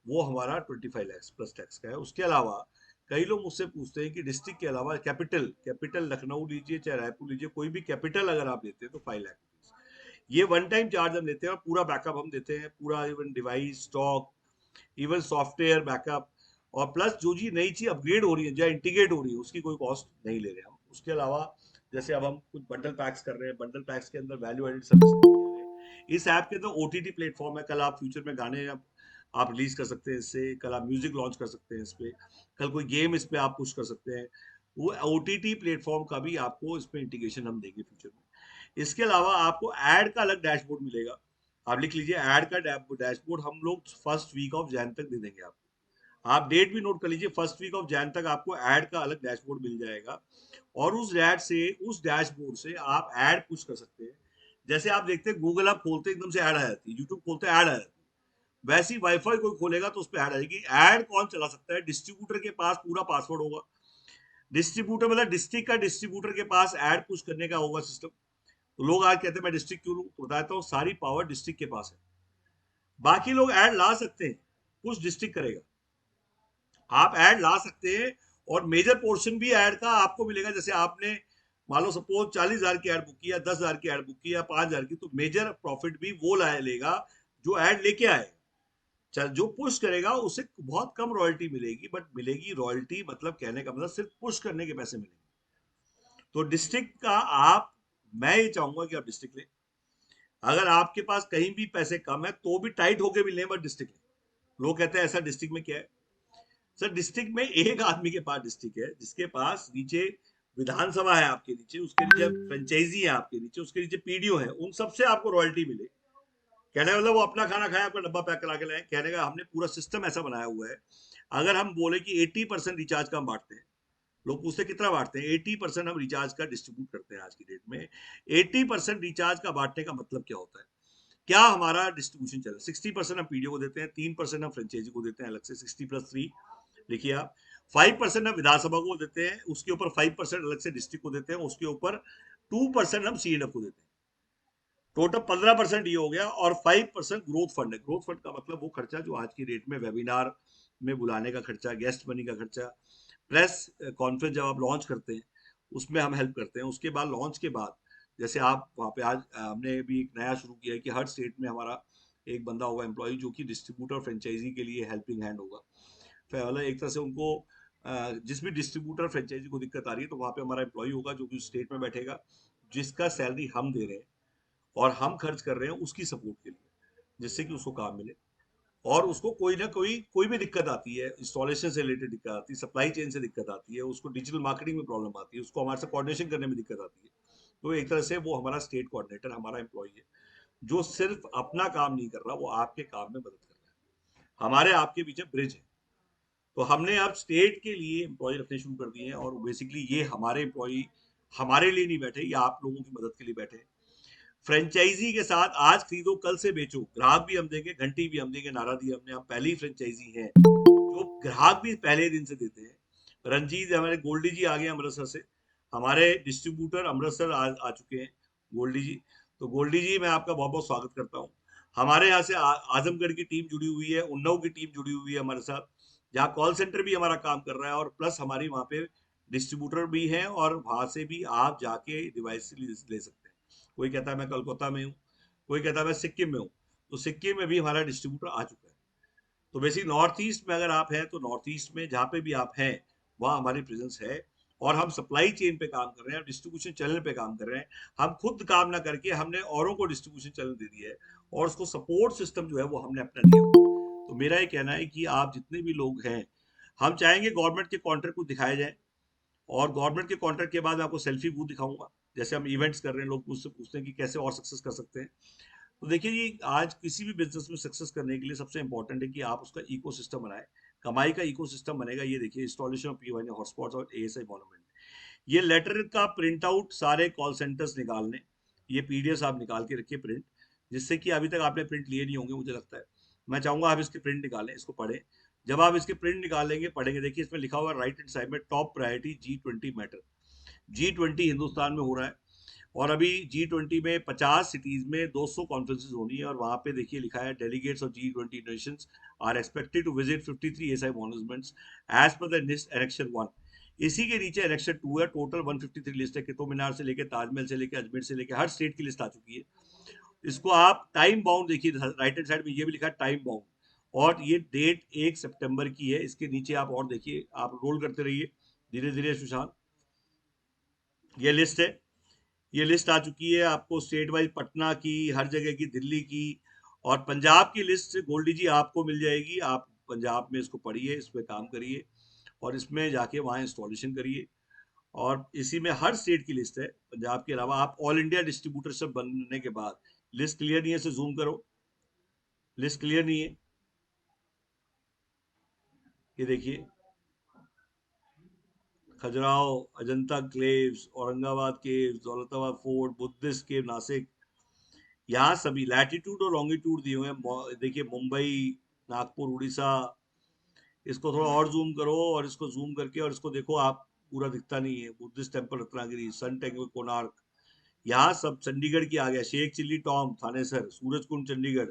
वो हमारा 25 लाख प्लस टैक्स का है। उसके अलावा कई लोग मुझसे पूछते हैं कि डिस्ट्रिक्ट के अलावा कैपिटल लखनऊ लीजिए चाहे रायपुर लीजिए, कोई भी कैपिटल अगर आप लेते हैं तो 5 लाख रुपीज ये वन टाइम चार्ज हम लेते हैं, और पूरा बैकअप हम देते हैं, पूरा even device stock, even software backup, और प्लस जो जी नई चीज अपग्रेड हो रही है या इंटीग्रेट हो रही है उसकी कोई कॉस्ट नहीं ले रहे हम। उसके अलावा जैसे अब हम कुछ बंडल पैक्स कर रहे हैं, बंडल पैक्स के अंदर वैल्यू एडेड सर्विस दे रहे हैं। इस ऐप के अंदर ओटीटी प्लेटफॉर्म है, कल आप फ्यूचर में गाने आप रिलीज कर सकते हैं इससे, कल आप म्यूजिक लॉन्च कर सकते हैं इस पे, कल कोई गेम इस पे आप पुश कर सकते हैं। वो ओटीटी प्लेटफॉर्म का भी आपको इसमें इंटीग्रेशन हम देंगे फ्यूचर में। इसके अलावा आपको एड का अलग डैशबोर्ड मिलेगा, आप लिख लीजिए एड का डैशबोर्ड हम लोग फर्स्ट वीक ऑफ जैन तक दे देंगे आपको। आप डेट भी नोट कर लीजिए, फर्स्ट वीक ऑफ जैन तक आपको ऐड का अलग डैशबोर्ड मिल जाएगा, और उस डैशबोर्ड से आप ऐड पुश कर सकते हैं। जैसे आप देखते हैं गूगल आप खोलते एकदम से ऐड आ जाती है, यूट्यूब खोलते ऐड आ जाती है, वैसे ही वाईफाई कोई खोलेगा तो उस पर ऐड आएगी। ऐड कौन चला सकता है? डिस्ट्रीब्यूटर के पास पूरा पासवर्ड होगा। डिस्ट्रीब्यूटर मतलब डिस्ट्रिक्ट का डिस्ट्रीब्यूटर के पास ऐड पुश करने का होगा सिस्टम। तो लोग आज कहते हैं मैं डिस्ट्रिक्ट क्यों लूं, तो बताता हूँ सारी पावर डिस्ट्रिक्ट के पास है। बाकी लोग ऐड ला सकते हैं, पुश डिस्ट्रिक्ट करेगा। आप ऐड ला सकते हैं, और मेजर पोर्शन भी ऐड का आपको मिलेगा। जैसे आपने मान लो सपोज 40,000 की ऐड बुक की, या 10,000 की ऐड बुक की, या 5,000 की, तो मेजर प्रॉफिट भी वो लेगा जो ऐड लेके आएगा। चल जो पुश करेगा उसे बहुत कम रॉयल्टी मिलेगी, बट मिलेगी रॉयल्टी, मतलब कहने का मतलब सिर्फ पुश करने के पैसे मिलेंगे। तो डिस्ट्रिक्ट का आप, मैं ये चाहूंगा कि आप डिस्ट्रिक्ट लें। अगर आपके पास कहीं भी पैसे कम है तो भी टाइट होके भी लें, बट डिस्ट्रिक्ट लें। लोग कहते हैं ऐसा डिस्ट्रिक्ट में क्या है? सर डिस्ट्रिक्ट में एक आदमी के पास डिस्ट्रिक्ट है जिसके पास नीचे विधानसभा है, आपके नीचे उसके नीचे फ्रेंचाइजी है, आपके नीचे उसके नीचे पीडीओ है, उन सबसे आपको रॉयल्टी मिले। कहने का मतलब वो अपना खाना खाए, आपका डब्बा पैक करा के लाए। कहने का हमने पूरा सिस्टम ऐसा बनाया हुआ है। अगर हम बोले कि 80% रिचार्ज का हम बांटते हैं, लोग पूछते कितना बांटते हैं, 80% हम रिचार्ज का डिस्ट्रीब्यूट करते हैं आज की डेट में। 80% रिचार्ज का बांटने का मतलब क्या होता है? क्या हमारा डिस्ट्रीब्यूशन चल रहा है? 60% हम पीडीओ को देते हैं, 3% हम फ्रेंचाइजी को देते हैं अलग से, 60+3 लिखिए आप। 5% हम विधानसभा को देते हैं, उसके ऊपर 5% अलग से डिस्ट्रिक्ट को देते हैं, उसके ऊपर 2% हम सीएनएफ को देते हैं। टोटल 15% ये हो गया, और 5% ग्रोथ फंड है। ग्रोथ फंड का मतलब वो खर्चा जो आज की डेट में वेबिनार में बुलाने का खर्चा, गेस्ट बनी का खर्चा, प्रेस कॉन्फ्रेंस जब आप लॉन्च करते हैं उसमें हम हेल्प करते हैं। उसके बाद लॉन्च के बाद जैसे आप वहाँ पे, आज हमने भी एक नया शुरू किया है कि हर स्टेट में हमारा एक बंदा होगा एम्प्लॉय, जो कि डिस्ट्रीब्यूटर फ्रेंचाइजी के लिए हेल्पिंग हैंड होगा। मतलब एक तरह से उनको जिस भी डिस्ट्रीब्यूटर फ्रेंचाइजी को दिक्कत आ रही है तो वहाँ पे हमारा एम्प्लॉय होगा जो कि स्टेट में बैठेगा, जिसका सैलरी हम दे रहे हैं और हम खर्च कर रहे हैं उसकी सपोर्ट के लिए, जिससे कि उसको काम मिले। और उसको कोई ना कोई भी दिक्कत आती है, इंस्टॉलेशन से रिलेटेड दिक्कत आती है, सप्लाई चेन से दिक्कत आती है, उसको डिजिटल मार्केटिंग में प्रॉब्लम आती है, उसको हमारे से कोऑर्डिनेशन करने में दिक्कत आती है, तो एक तरह से वो हमारा स्टेट कोऑर्डिनेटर, हमारा एम्प्लॉय है, जो सिर्फ अपना काम नहीं कर रहा, वो आपके काम में मदद कर रहा है। हमारे आपके पीछे ब्रिज है। तो हमने अब स्टेट के लिए एम्प्लॉय रखने शुरू कर दिए हैं, और बेसिकली ये हमारे एम्प्लॉय हमारे लिए नहीं बैठे, ये आप लोगों की मदद के लिए बैठे। फ्रेंचाइजी के साथ आज खरीदो कल से बेचो, ग्राहक भी हम देंगे, घंटी भी हम देंगे, नारा दिया हमने। हम पहली फ्रेंचाइजी है जो ग्राहक भी पहले दिन से देते हैं। रंजीत हमारे गोल्डी जी आ गए अमृतसर से, हमारे डिस्ट्रीब्यूटर अमृतसर आ चुके हैं गोल्डी जी। तो गोल्डी जी मैं आपका बहुत बहुत स्वागत करता हूँ। हमारे यहाँ से आजमगढ़ की टीम जुड़ी हुई है, उन्नाव की टीम जुड़ी हुई है हमारे साथ, जहाँ कॉल सेंटर भी हमारा काम कर रहा है, और प्लस हमारी वहाँ पे डिस्ट्रीब्यूटर भी हैं, और वहां से भी आप जाके डिवाइस ले सकते हैं। कोई कहता है मैं कोलकाता में हूँ, कोई कहता है मैं सिक्किम में हूँ, तो सिक्किम में भी हमारा डिस्ट्रीब्यूटर आ चुका है। तो बेसिक नॉर्थ ईस्ट में अगर आप हैं तो नॉर्थ ईस्ट में जहाँ पे भी आप हैं वहाँ हमारी प्रेजेंस है, और हम सप्लाई चेन पे काम कर रहे हैं, डिस्ट्रीब्यूशन चैनल पे काम कर रहे हैं। हम खुद काम ना करके हमने औरों को डिस्ट्रीब्यूशन चैनल दे दिया है, और उसको सपोर्ट सिस्टम जो है वो हमने अपना दिया। तो मेरा ये कहना है कि आप जितने भी लोग हैं, हम चाहेंगे गवर्नमेंट के कॉन्ट्रैक्ट को दिखाए जाए, और गवर्नमेंट के कॉन्ट्रैक्ट के बाद आपको सेल्फी बूथ दिखाऊंगा। जैसे हम इवेंट्स कर रहे हैं, लोग मुझसे पूछते हैं कि कैसे और सक्सेस कर सकते हैं। तो देखिए जी, आज किसी भी बिजनेस में सक्सेस करने के लिए सबसे इंपॉर्टेंट है कि आप उसका इकोसिस्टम बनाएं। कमाई का इकोसिस्टम बनेगा, ये देखिए इंस्टॉलेशन ऑफ पीओआई हॉटस्पॉट्स और एएसआई मॉन्यूमेंट। ये लेटर का प्रिंट आउट सारे कॉल सेंटर्स निकाल लें, ये पीडीएफ आप निकाल के रखिए प्रिंट, जिससे कि अभी तक आपने प्रिंट लिए नहीं होंगे मुझे लगता है। मैं चाहूंगा आप इसके प्रिंट निकालें, इसको पढ़ें। जब आप इसके प्रिंट निकालेंगे पढ़ेंगे, देखिए इसमें लिखा हुआ राइट हैंड साइड में top priority G20 matter. G20 Hindustan में हो रहा है, और अभी G20 में 50 सिटीज में 200 कॉन्फ्रेंसेज होनी है, और वहां पे देखिए लिखा है delegates of G20 nations are expected to visit 53 ASI monuments as per the list annexation 1। इसी के नीचे एनेक्शन 2 है। टोटल 153 लिस्ट है, कुतुब मीनार से लेके ताजमहल से लेके अजमेर से लेके हर स्टेट की लिस्ट आ चुकी है। इसको आप टाइम बाउंड देखिए, राइट हैंड साइड में ये भी लिखा है टाइम बाउंड, और ये डेट 1 सितंबर की है। इसके नीचे आप और देखिए, आप रोल करते रहिए धीरे धीरे सुशांत। ये लिस्ट है, ये लिस्ट आ चुकी है आपको स्टेट वाइज, पटना की, हर जगह की, दिल्ली की, और पंजाब की लिस्ट गोल्डी जी आपको मिल जाएगी। आप पंजाब में इसको पढ़िए, इस पर काम करिए, और इसमें जाके वहाँ इंस्टॉलेशन करिए। और इसी में हर स्टेट की लिस्ट है पंजाब के अलावा। आप ऑल इंडिया डिस्ट्रीब्यूटरशिप बनने के बाद, लिस्ट क्लियर नहीं है इसे जूम करो, लिस्ट क्लियर नहीं है, ये देखिए Khajuraho, Ajanta caves, Aurangabad caves, Daulatabad fort, Buddhist cave Nashik, यहाँ सभी लैटिट्यूड और लॉन्गिट्यूड दिए हुए हैं। देखिए मुंबई, नागपुर, उड़ीसा। इसको थोड़ा और जूम करो, और इसको जूम करके और इसको देखो, आप पूरा दिखता नहीं है। Buddhist temple Ratnagiri, sun temple Konark, यहाँ सब। चंडीगढ़ की आ गया, शेख चिल्ली टॉम थानेसर, सूरज कुंड चंडीगढ़।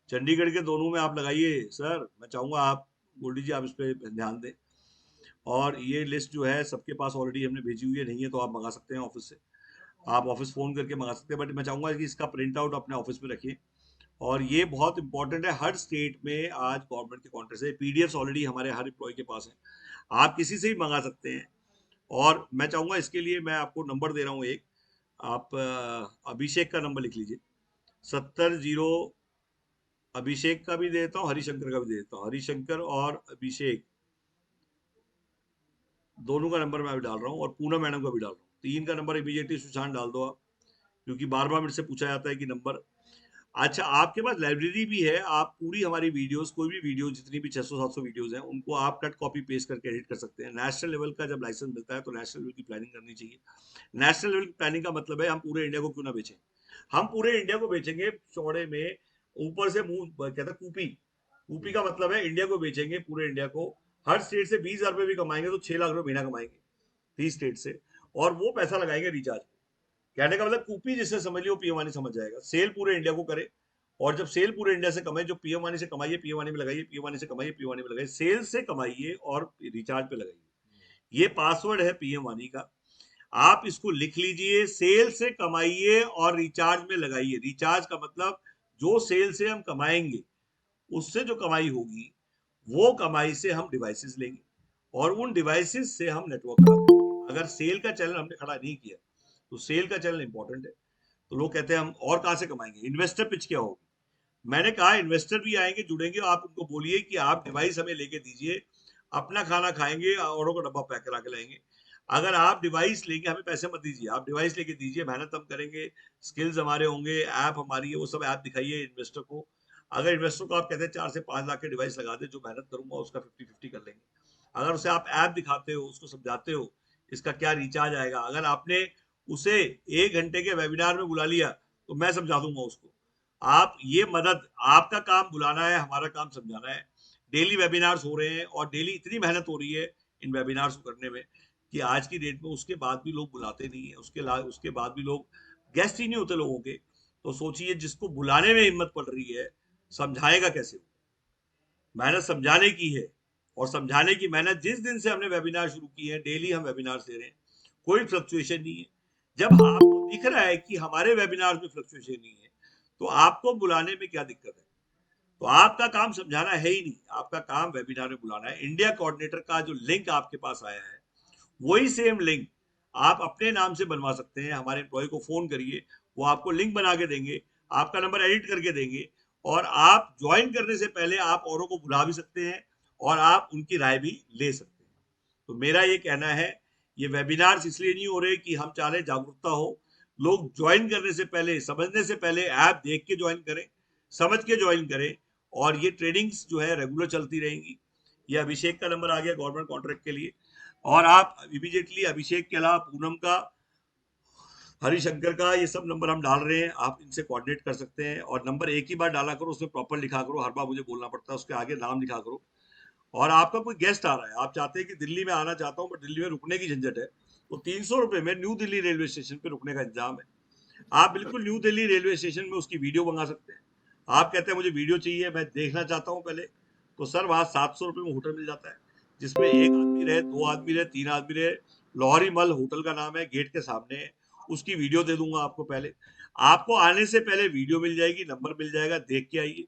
चंडीगढ़ के दोनों में आप लगाइए सर, मैं चाहूंगा आप गोल्डी जी आप इस पे ध्यान दें। और ये लिस्ट जो है सबके पास ऑलरेडी हमने भेजी हुई है, नहीं है तो आप मंगा सकते हैं ऑफिस से, आप ऑफिस फोन करके मंगा सकते हैं। बट मैं चाहूंगा कि इसका प्रिंट आउट अपने ऑफिस में रखिए। और ये बहुत इंपॉर्टेंट है, हर स्टेट में आज गवर्नमेंट के कॉन्ट्रैक्ट है, पीडीएफ ऑलरेडी हमारे हर एम्प्लॉय के पास है, आप किसी से भी मंगा सकते हैं। और मैं चाहूंगा इसके लिए मैं आपको नंबर दे रहा हूँ एक, आप अभिषेक का नंबर लिख लीजिए, 70 अभिषेक का भी देता हूँ, हरिशंकर का भी देता हूँ। हरिशंकर और अभिषेक दोनों का नंबर मैं भी डाल रहा हूँ, और पूनम मैडम का भी डाल रहा हूँ। 3 का नंबर इमीडिएटली सुशांत डाल दो आप, क्योंकि बार बार मेरे से पूछा जाता है कि नंबर। अच्छा, आपके पास लाइब्रेरी भी है, आप पूरी हमारी वीडियोस, कोई भी वीडियो, जितनी भी 600-700 वीडियोस हैं, उनको आप कट कॉपी पेस्ट करके एडिट कर सकते हैं। नेशनल लेवल का जब लाइसेंस मिलता है तो नेशनल लेवल की प्लानिंग करनी चाहिए। नेशनल लेवल की प्लानिंग का मतलब है हम पूरे इंडिया को क्यों ना बेचें, हम पूरे इंडिया को बेचेंगे चौड़े में, ऊपर से मुंह कहता है कूपी, कूपी का मतलब है इंडिया को बेचेंगे, पूरे इंडिया को। हर स्टेट से 20,000 रुपये भी कमाएंगे तो 6 लाख रुपये महीना कमाएंगे 30 स्टेट से, और वो पैसा लगाएंगे रिचार्ज। कहने का मतलब कूपी जिससे समझ लियो पीएम वानी समझ जाएगा। सेल पूरे इंडिया को करे, और जब सेल पूरे इंडिया से कमाए, जो पीएम वानी से कमाइए पीएम वानी में लगाइए, पीएम वानी से कमाइए पीएम वानी में लगाइए, सेल से कमाइए और रिचार्ज पे लगाइए। ये पासवर्ड है पीएम वानी का, आप इसको लिख लीजिए। सेल से कमाइए और रिचार्ज में लगाइए। रिचार्ज का मतलब जो सेल से हम कमाएंगे, उससे जो कमाई होगी, वो कमाई से हम डिवाइसेस लेंगे, और उन डिवाइसेस से हम नेटवर्क खड़ा करेंगे। अगर सेल का चैनल हमने खड़ा नहीं किया तो सेल का चैनल इंपॉर्टेंट है। तो लोग कहते हैं हम और कहां से कमाएंगे, इन्वेस्टर पिच क्या होगी। मैंने कहा इन्वेस्टर भी आएंगे, जुड़ेंगे, आप उनको बोलिए कि आप डिवाइस हमें लेके दीजिए, अपना खाना खाएंगे, औरों को डब्बा पैक करा के लाएंगे। अगर आप डिवाइस लेंगे, हमें पैसे मत दीजिए, आप डिवाइस लेके दीजिए, मेहनत हम करेंगे, स्किल्स हमारे होंगे, ऐप हमारी है, वो सब ऐप दिखाइए इन्वेस्टर को। अगर इन्वेस्टर को आप कहते हैं 4 से 5 लाख के डिवाइस लगा दे, जो मेहनत करूंगा उसका 50-50 कर लेंगे। अगर उसे आप ऐप दिखाते हो, उसको समझाते हो इसका क्या रिचार्ज आएगा, अगर आपने उसे 1 घंटे के वेबिनार में बुला लिया तो मैं समझा दूंगा उसको। आप ये मदद, आपका काम बुलाना है, हमारा काम समझाना है। डेली वेबिनार्स हो रहे हैं, और डेली इतनी मेहनत हो रही है इन वेबिनार्स को करने में कि आज की डेट में उसके बाद भी लोग बुलाते नहीं है, उसके बाद भी लोग गेस्ट ही नहीं होते लोगों के। तो सोचिए, जिसको बुलाने में हिम्मत पड़ रही है, समझाएगा कैसे। मेहनत समझाने की है, और समझाने की मेहनत, जिस दिन से हमने वेबिनार शुरू की है, डेली हम वेबिनार दे रहे हैं, कोई फ्लक्चुएशन नहीं है। जब आपको दिख रहा है कि हमारे वेबिनार में फ्लक्चुएशन नहीं है, तो आपको बुलाने में क्या दिक्कत है। तो आपका काम समझाना है ही नहीं, आपका काम वेबिनार में बुलाना है। इंडिया कोऑर्डिनेटर का जो लिंक आपके पास आया है, वही सेम लिंक आप अपने नाम से बनवा सकते हैं। हमारे एम्प्लॉय को फोन करिए, वो आपको लिंक बना के देंगे, आपका नंबर एडिट करके देंगे, और आप ज्वाइन करने से पहले आप औरों को बुला भी सकते हैं, और आप उनकी राय भी ले सकते हैं। तो मेरा ये कहना है, ये वेबिनार्स इसलिए नहीं हो रहे कि हम चाह रहे जागरूकता हो। लोग ज्वाइन करने से पहले, समझने से पहले ऐप देख के ज्वाइन करें, समझ के ज्वाइन करें, और ये ट्रेनिंग्स जो है रेगुलर चलती रहेंगी। ये अभिषेक का नंबर आ गया गवर्नमेंट कॉन्ट्रैक्ट के लिए, और आप इमीडिएटली अभिषेक के अलावा पूनम का, हरिशंकर का, ये सब नंबर हम डाल रहे हैं, आप इनसे कोऑर्डिनेट कर सकते हैं। और नंबर एक ही बार डाला करो, उसमें प्रॉपर लिखा करो, हर बार मुझे बोलना पड़ता है, उसके आगे नाम लिखा करो। और आपका कोई गेस्ट आ रहा है, आप चाहते हैं कि दिल्ली में आना चाहता हूँ बट दिल्ली में रुकने की झंझट है, तो 300 रुपये में न्यू दिल्ली रेलवे स्टेशन पे रुकने का इंतजाम है। आप बिल्कुल न्यू दिल्ली रेलवे स्टेशन में उसकी वीडियो मंगा सकते हैं। आप कहते हैं मुझे वीडियो चाहिए, मैं देखना चाहता हूँ पहले, तो सर वहाँ 700 रुपये में होटल मिल जाता है, जिसमें एक आदमी रहे, 2 आदमी रहे, 3 आदमी रहे। लाहौरी मल होटल का नाम है, गेट के सामने है। उसकी वीडियो दे दूंगा आपको पहले। आपको आने से पहले वीडियो मिल जाएगी, नंबर मिल जाएगा, देख के आइए।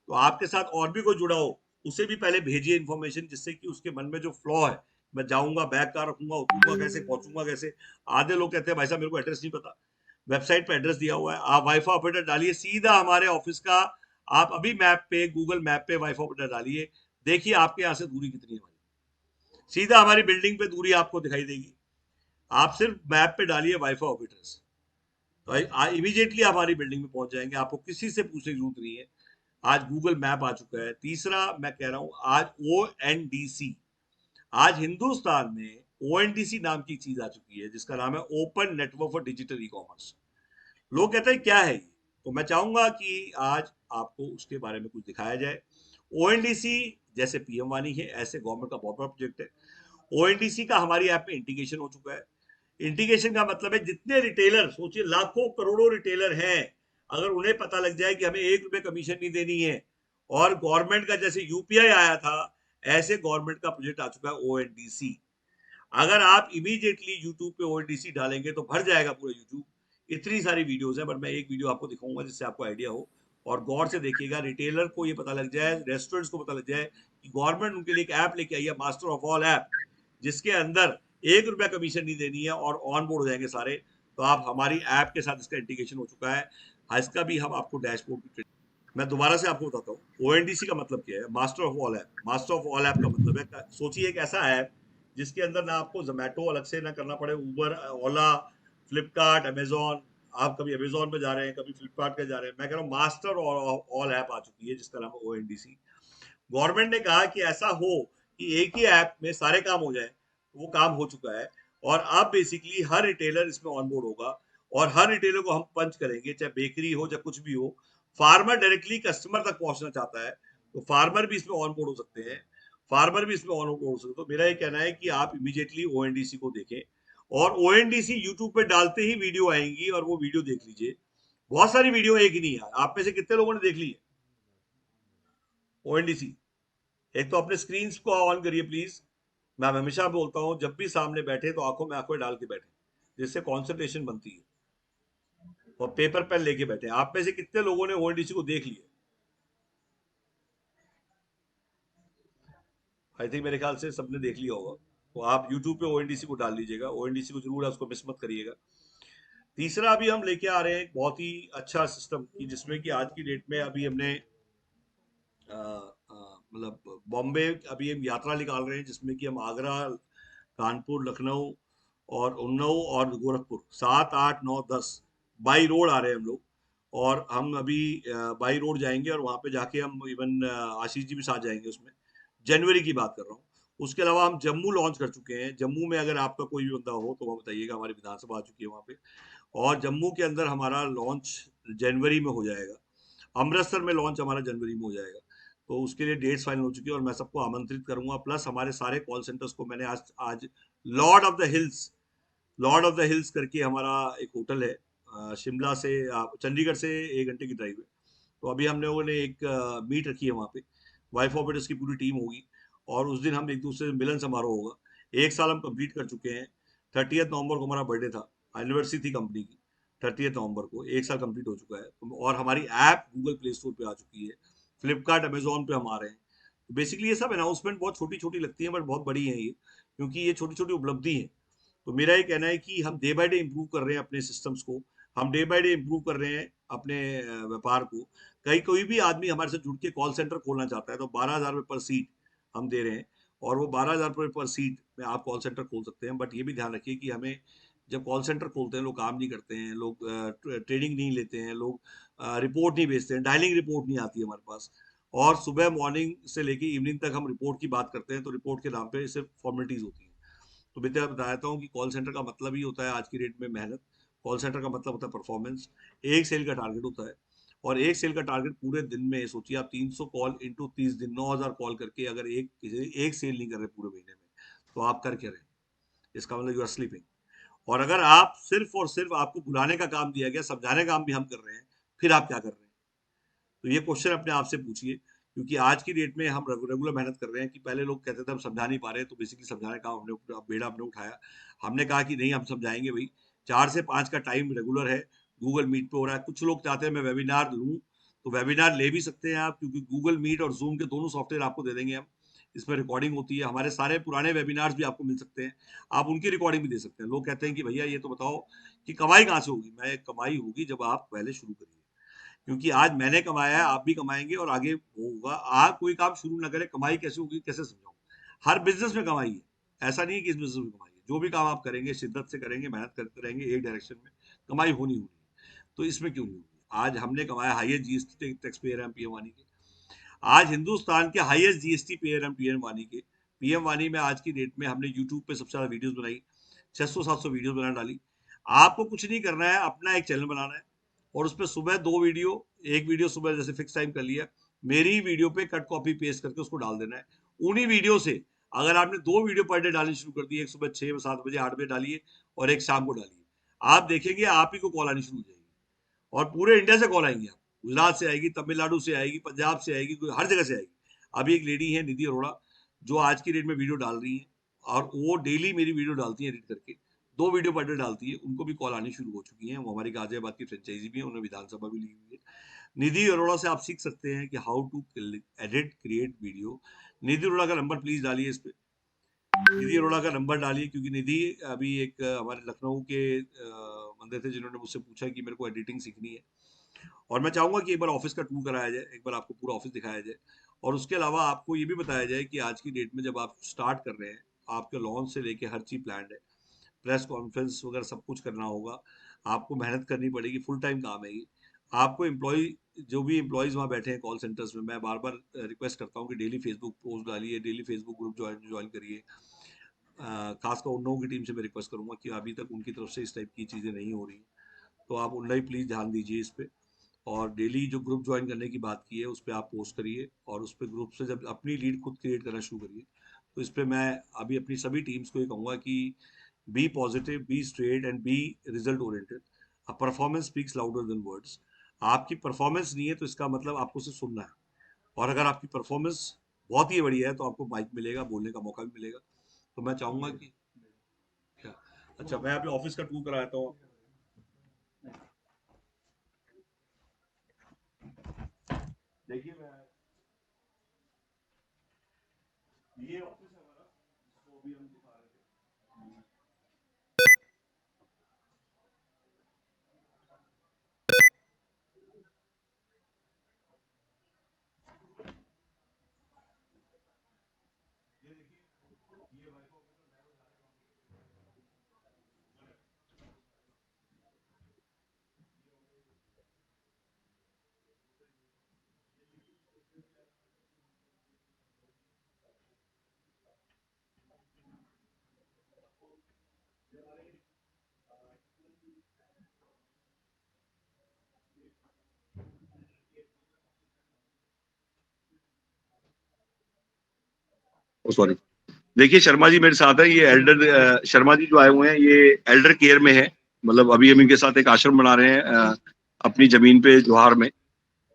तो आपके साथ और भी कोई जुड़ा हो, उसे भी पहले भेजिए इन्फॉर्मेशन, जिससे कि उसके मन में जो फ्लॉ है, मैं जाऊंगा, बैग कहाँ रखूंगा, उतरूंगा कैसे, पहुंचूंगा कैसे। आधे लोग कहते हैं भाई साहब मेरे को एड्रेस नहीं पता। वेबसाइट पे एड्रेस दिया हुआ है, आप वाईफाई ऑपरेटर डालिए, सीधा हमारे ऑफिस का। आप अभी मैप पे, गूगल मैप पे वाईफाई ऑपरेटर डालिए, देखिए आपके यहाँ से दूरी कितनी है हमारी। सीधा हमारी बिल्डिंग पे दूरी आपको दिखाई देगी। आप सिर्फ मैप पे डालिए वाईफाई ऑपरेटर्स, तो इमीडिएटली आप हमारी बिल्डिंग में पहुंच जाएंगे। आपको किसी से पूछने की जरूरत नहीं है। आज गूगल मैप आ चुका है। तीसरा मैं कह रहा हूं, आज ONDC, आज हिंदुस्तान में ONDC नाम की चीज आ चुकी है, जिसका नाम है open network for digital e commerce. लोग कहते हैं क्या है ये, तो मैं चाहूंगा कि आज आपको उसके बारे में कुछ दिखाया जाए। ONDC जैसे PM वानी है, ऐसे गवर्नमेंट का बहुत बड़ा प्रोजेक्ट है। ONDC का हमारी ऐप में इंटीग्रेशन हो चुका है। इंटीग्रेशन का मतलब है जितने रिटेलर, सोचिए लाखों करोड़ों रिटेलर हैं, अगर उन्हें पता लग जाए कि हमें 1 रुपए कमीशन नहीं देनी है, और गवर्नमेंट का जैसे UPI आया था, ऐसे गवर्नमेंट का प्रोजेक्ट आ चुका है ONDC। अगर आप इमीडिएटली यूट्यूब पे ONDC डालेंगे तो भर जाएगा पूरा यूट्यूब। इतनी सारी वीडियोस है, पर मैं एक वीडियो आपको दिखाऊंगा जिससे आपको आइडिया हो, और गौर से देखिएगा। रिटेलर को ये पता लग जाए, रेस्टोरेंट्स को पता लग जाए कि गवर्नमेंट उनके लिए एक ऐप लेके आई है, मास्टर ऑफ ऑल ऐप, जिसके अंदर 1 रुपया कमीशन नहीं देनी है और ऑन बोर्ड हो जाएंगे सारे। तो आप हमारी ऐप के साथ इसका इंटीग्रेशन हो चुका है। इसका भी हम आपको डैशबोर्ड की, मैं दोबारा से आपको बताता हूँ ONDC का मतलब क्या है। Master of all app, master of all app का मतलब है, सोचिए एक ऐसा ऐप जिसके अंदर ना आपको जोमेटो अलग से ना करना पड़े, उबर, ओला, फ्लिपकार्ट, अमेजोन। आप कभी अमेजोन पे जा रहे हैं, कभी फ्लिपकार्ट पे जा रहे हैं। मैं कह रहा हूँ मास्टर ऑल ऐप आ चुकी है, जिसका नाम है ONDC। गवर्नमेंट ने कहा कि ऐसा हो कि एक ही ऐप में सारे काम हो जाए, वो काम हो चुका है। और अब बेसिकली हर रिटेलर इसमें ऑनबोर्ड होगा, और हर रिटेलर को हम पंच करेंगे, चाहे बेकरी हो चाहे कुछ भी हो। फार्मर डायरेक्टली कस्टमर तक पहुंचना चाहता है, तो फार्मर भी इसमें ऑनबोर्ड हो सकते हैं, फार्मर भी इसमें ऑनबोर्ड हो सकते हैं। तो मेरा ये कहना है कि आप इमीडिएटली ONDC को देखें, और ONDC यूट्यूब पे डालते ही वीडियो आएंगी, और वो वीडियो देख लीजिए। बहुत सारी वीडियो, एक ही नहीं है। आप में से कितने लोगों ने देख ली है ONDC? एक तो अपने स्क्रीन को ऑन करिए प्लीज। मैं हमेशा बोलता हूं, जब भी सामने बैठे तो आंखों में आंखें डाल के बैठे, जिससे कॉन्सेंट्रेशन बनती है, और पेपर पेन लेके बैठे। आप में से कितने लोगों ने ONDC को देख लिया? आई थिंक मेरे ख्याल से सबने देख लिया होगा। तो आप YouTube पे ONDC को डाल लीजिएगा, ONDC को जरूर है, उसको मिस मत करिएगा। तीसरा अभी हम लेके आ रहे हैं एक बहुत ही अच्छा सिस्टम की, जिसमें कि आज की डेट में अभी हमने मतलब बॉम्बे अभी हम यात्रा निकाल रहे हैं, जिसमें कि हम आगरा, कानपुर, लखनऊ और उन्नाव और गोरखपुर, 7, 8, 9, 10 बाई रोड आ रहे हैं हम लोग। और हम अभी बाई रोड जाएंगे, और वहाँ पे जाके हम इवन आशीष जी भी साथ जाएंगे उसमें। जनवरी की बात कर रहा हूँ। उसके अलावा हम जम्मू लॉन्च कर चुके हैं। जम्मू में अगर आपका कोई भी बंदा हो तो वह बताइएगा, हमारी विधानसभा आ चुकी है वहाँ पे। और जम्मू के अंदर हमारा लॉन्च जनवरी में हो जाएगा। अमृतसर में लॉन्च हमारा जनवरी में हो जाएगा। तो उसके लिए डेट्स फाइनल हो चुकी है, और मैं सबको आमंत्रित करूंगा। प्लस हमारे सारे कॉल सेंटर्स को मैंने आज आज Lord of the hills, Lord of the hills करके हमारा एक होटल है, शिमला से, चंडीगढ़ से 1 घंटे की ड्राइव है। तो अभी हम लोगों ने एक मीट रखी है वहाँ पे, वाइफ ऑपरेटर्स की पूरी टीम होगी, और उस दिन हम एक दूसरे से मिलन समारोह होगा। 1 साल हम कंप्लीट कर चुके हैं। 30 नवंबर को हमारा बर्थडे था, एनिवर्सरी थी कंपनी की। 30 नवंबर को 1 साल कंप्लीट हो चुका है, और हमारी ऐप गूगल प्ले स्टोर पे आ चुकी है, फ्लिपकार्ट, अमेजोन पे हम आ रहे हैं। तो बेसिकली ये सब अनाउंसमेंट बहुत छोटी छोटी लगती है, बट बहुत बड़ी है ये, क्योंकि ये छोटी छोटी उपलब्धि है। तो मेरा ये कहना है कि हम डे बाय डे इम्प्रूव कर रहे हैं अपने सिस्टम्स को, हम डे बाय डे इम्प्रूव कर रहे हैं अपने व्यापार को। कहीं कोई भी आदमी हमारे साथ जुड़ के कॉल सेंटर खोलना चाहता है, तो 12,000 रुपये पर सीट हम दे रहे हैं, और वो 12,000 रुपये पर सीट में आप कॉल सेंटर खोल सकते हैं। बट ये भी ध्यान रखिए कि हमें, जब कॉल सेंटर खोलते हैं, लोग काम नहीं करते हैं, लोग ट्रेनिंग नहीं लेते हैं, लोग रिपोर्ट नहीं भेजते हैं, डायलिंग रिपोर्ट नहीं आती है हमारे पास। और सुबह मॉर्निंग से लेके इवनिंग तक हम रिपोर्ट की बात करते हैं, तो रिपोर्ट के नाम पे सिर्फ फॉर्मेलिटीज होती हैं। तो मैं बताता हूँ कि कॉल सेंटर का मतलब ही होता है आज की डेट में मेहनत। कॉल सेंटर का मतलब होता है परफॉर्मेंस। एक सेल का टारगेट होता है, और एक सेल का टारगेट पूरे दिन में, सोचिए आप 300 कॉल इंटू 30 दिन, 9,000 कॉल करके अगर एक सेल नहीं कर रहे पूरे महीने में, तो आप कर क्या रहे हैं? इसका मतलब यू आर स्लीपिंग। और अगर आप सिर्फ और सिर्फ आपको बुलाने का काम दिया गया, समझाने का काम भी हम कर रहे हैं, फिर आप क्या कर रहे हैं? तो ये क्वेश्चन अपने आप से पूछिए, क्योंकि आज की डेट में हम रेगुलर मेहनत कर रहे हैं। कि पहले लोग कहते थे हम समझा नहीं पा रहे, तो बेसिकली समझाने का हमने बेड़ा हमने उठाया। हमने कहा कि नहीं, हम समझाएंगे भाई। 4 से 5 का टाइम रेगुलर है, गूगल मीट पे हो रहा है। कुछ लोग चाहते हैं मैं वेबिनार लूं, तो वेबिनार ले भी सकते हैं आप, क्योंकि गूगल मीट और जूम के दोनों सॉफ्टवेयर आपको दे देंगे हम। इसमें रिकॉर्डिंग होती है, हमारे सारे पुराने वेबिनार्स भी आपको मिल सकते हैं, आप उनकी रिकॉर्डिंग भी दे सकते हैं। लोग कहते हैं कि भैया ये तो बताओ कि कमाई कहाँ से होगी। मैं, कमाई होगी जब आप पहले शुरू करिए, क्योंकि आज मैंने कमाया है, आप भी कमाएंगे और आगे होगा। आप कोई काम शुरू ना करें, कमाई कैसे होगी, कैसे समझाऊं? हर बिजनेस में कमाई है, ऐसा नहीं है कि इस बिजनेस में कमाई है। जो भी काम आप करेंगे, शिद्दत से करेंगे, मेहनत करते रहेंगे एक डायरेक्शन में, कमाई होनी होनी है। तो इसमें क्यों नहीं होगी? आज हमने कमाया, हाईएस्ट जीएसटी टैक्स पेयर हैं पीएम वानी के। आज हिंदुस्तान के हाईएस्ट जीएसटी पेयर हैं पीएम वानी के। पीएम वानी में आज की डेट में हमने यूट्यूब पे सबसे ज्यादा वीडियोस बनाई, 600-700 वीडियो बना डाली। आपको कुछ नहीं करना है, अपना एक चैनल बनाना है और उस पर सुबह 2 वीडियो, एक वीडियो सुबह जैसे फिक्स टाइम कर लिया, मेरी वीडियो पे कट कॉपी पेस्ट करके उसको डाल देना है। उन्हीं वीडियो से अगर आपने 2 वीडियो पर डे डालनी शुरू कर दी, एक सुबह 6-7 बजे 8 बजे डालिए और एक शाम को डालिए, आप देखेंगे आप ही को कॉल आनी शुरू हो जाएगी। और पूरे इंडिया से कॉल आएंगी, आप गुजरात से आएगी, तमिलनाडु से आएगी, पंजाब से आएगी, हर जगह से आएगी। अभी एक लेडी है निधि अरोड़ा, जो आज की डेट में वीडियो डाल रही है और वो डेली मेरी वीडियो डालती है एडिट करके, 2 वीडियो पर डे डालती है। उनको भी कॉल आनी शुरू हो चुकी है। वो हमारी गाजियाबाद की फ्रेंचाइजी भी है, उन्होंने विधानसभा भी ली हुई है। निधि अरोड़ा से आप सीख सकते हैं कि how to edit create video. Nidhi Arora का नंबर प्लीज डालिए इस पे, निधि अरोड़ा का नंबर डालिए, क्योंकि निधि अभी एक हमारे लखनऊ के बंदे थे जिन्होंने मुझसे पूछा कि मेरे को एडिटिंग सीखनी है, और मैं चाहूंगा कि एक बार ऑफिस का टूर कराया जाए, एक बार आपको पूरा ऑफिस दिखाया जाए। और उसके अलावा आपको ये भी बताया जाए कि आज की डेट में जब आप स्टार्ट कर रहे हैं, आपके लॉन्च से लेके हर चीज प्लान है, प्रेस कॉन्फ्रेंस वगैरह सब कुछ करना होगा, आपको मेहनत करनी पड़ेगी, फुल टाइम काम है ये। आपको एम्प्लॉय, जो भी एम्प्लॉयज वहाँ बैठे हैं कॉल सेंटर्स में, मैं बार बार रिक्वेस्ट करता हूँ कि डेली फेसबुक पोस्ट डालिए, डेली फेसबुक ग्रुप ज्वाइन करिए। खासकर उन लोगों की टीम से मैं रिक्वेस्ट करूंगा कि अभी तक उनकी तरफ से इस टाइप की चीज़ें नहीं हो रही, तो आप उनका प्लीज़ ध्यान दीजिए इस पे। और डेली जो ग्रुप ज्वाइन करने की बात की है उस पर आप पोस्ट करिए, और उस पर ग्रुप से जब अपनी लीड खुद क्रिएट करना शुरू करिए। तो इस पर मैं अभी अपनी सभी टीम्स को ये कहूँगा कि be positive, be straight and be result oriented. Performance speaks louder than words. आपकी परफॉर्मेंस नहीं है तो इसका मतलब आपको सिर्फ सुनना है, और अगर आपकी परफॉर्मेंस बहुत ही बढ़िया है तो आपको माइक मिलेगा, बोलने का मौका भी मिलेगा। तो मैं चाहूंगा कि क्या, अच्छा मैं अभी ऑफिस का टूर कराता हूँ। देखिए मैं, ये ऑफिस है हमारा, इसको अभी हम दिखा रहे थे। ये देखिए, ये हमारे ऑफिस में, सॉरी। देखिए शर्मा जी मेरे साथ है, ये एल्डर शर्मा जी जो आए हुए हैं ये एल्डर केयर में है। मतलब अभी हम इनके साथ एक आश्रम बना रहे हैं अपनी जमीन पे जोहार में,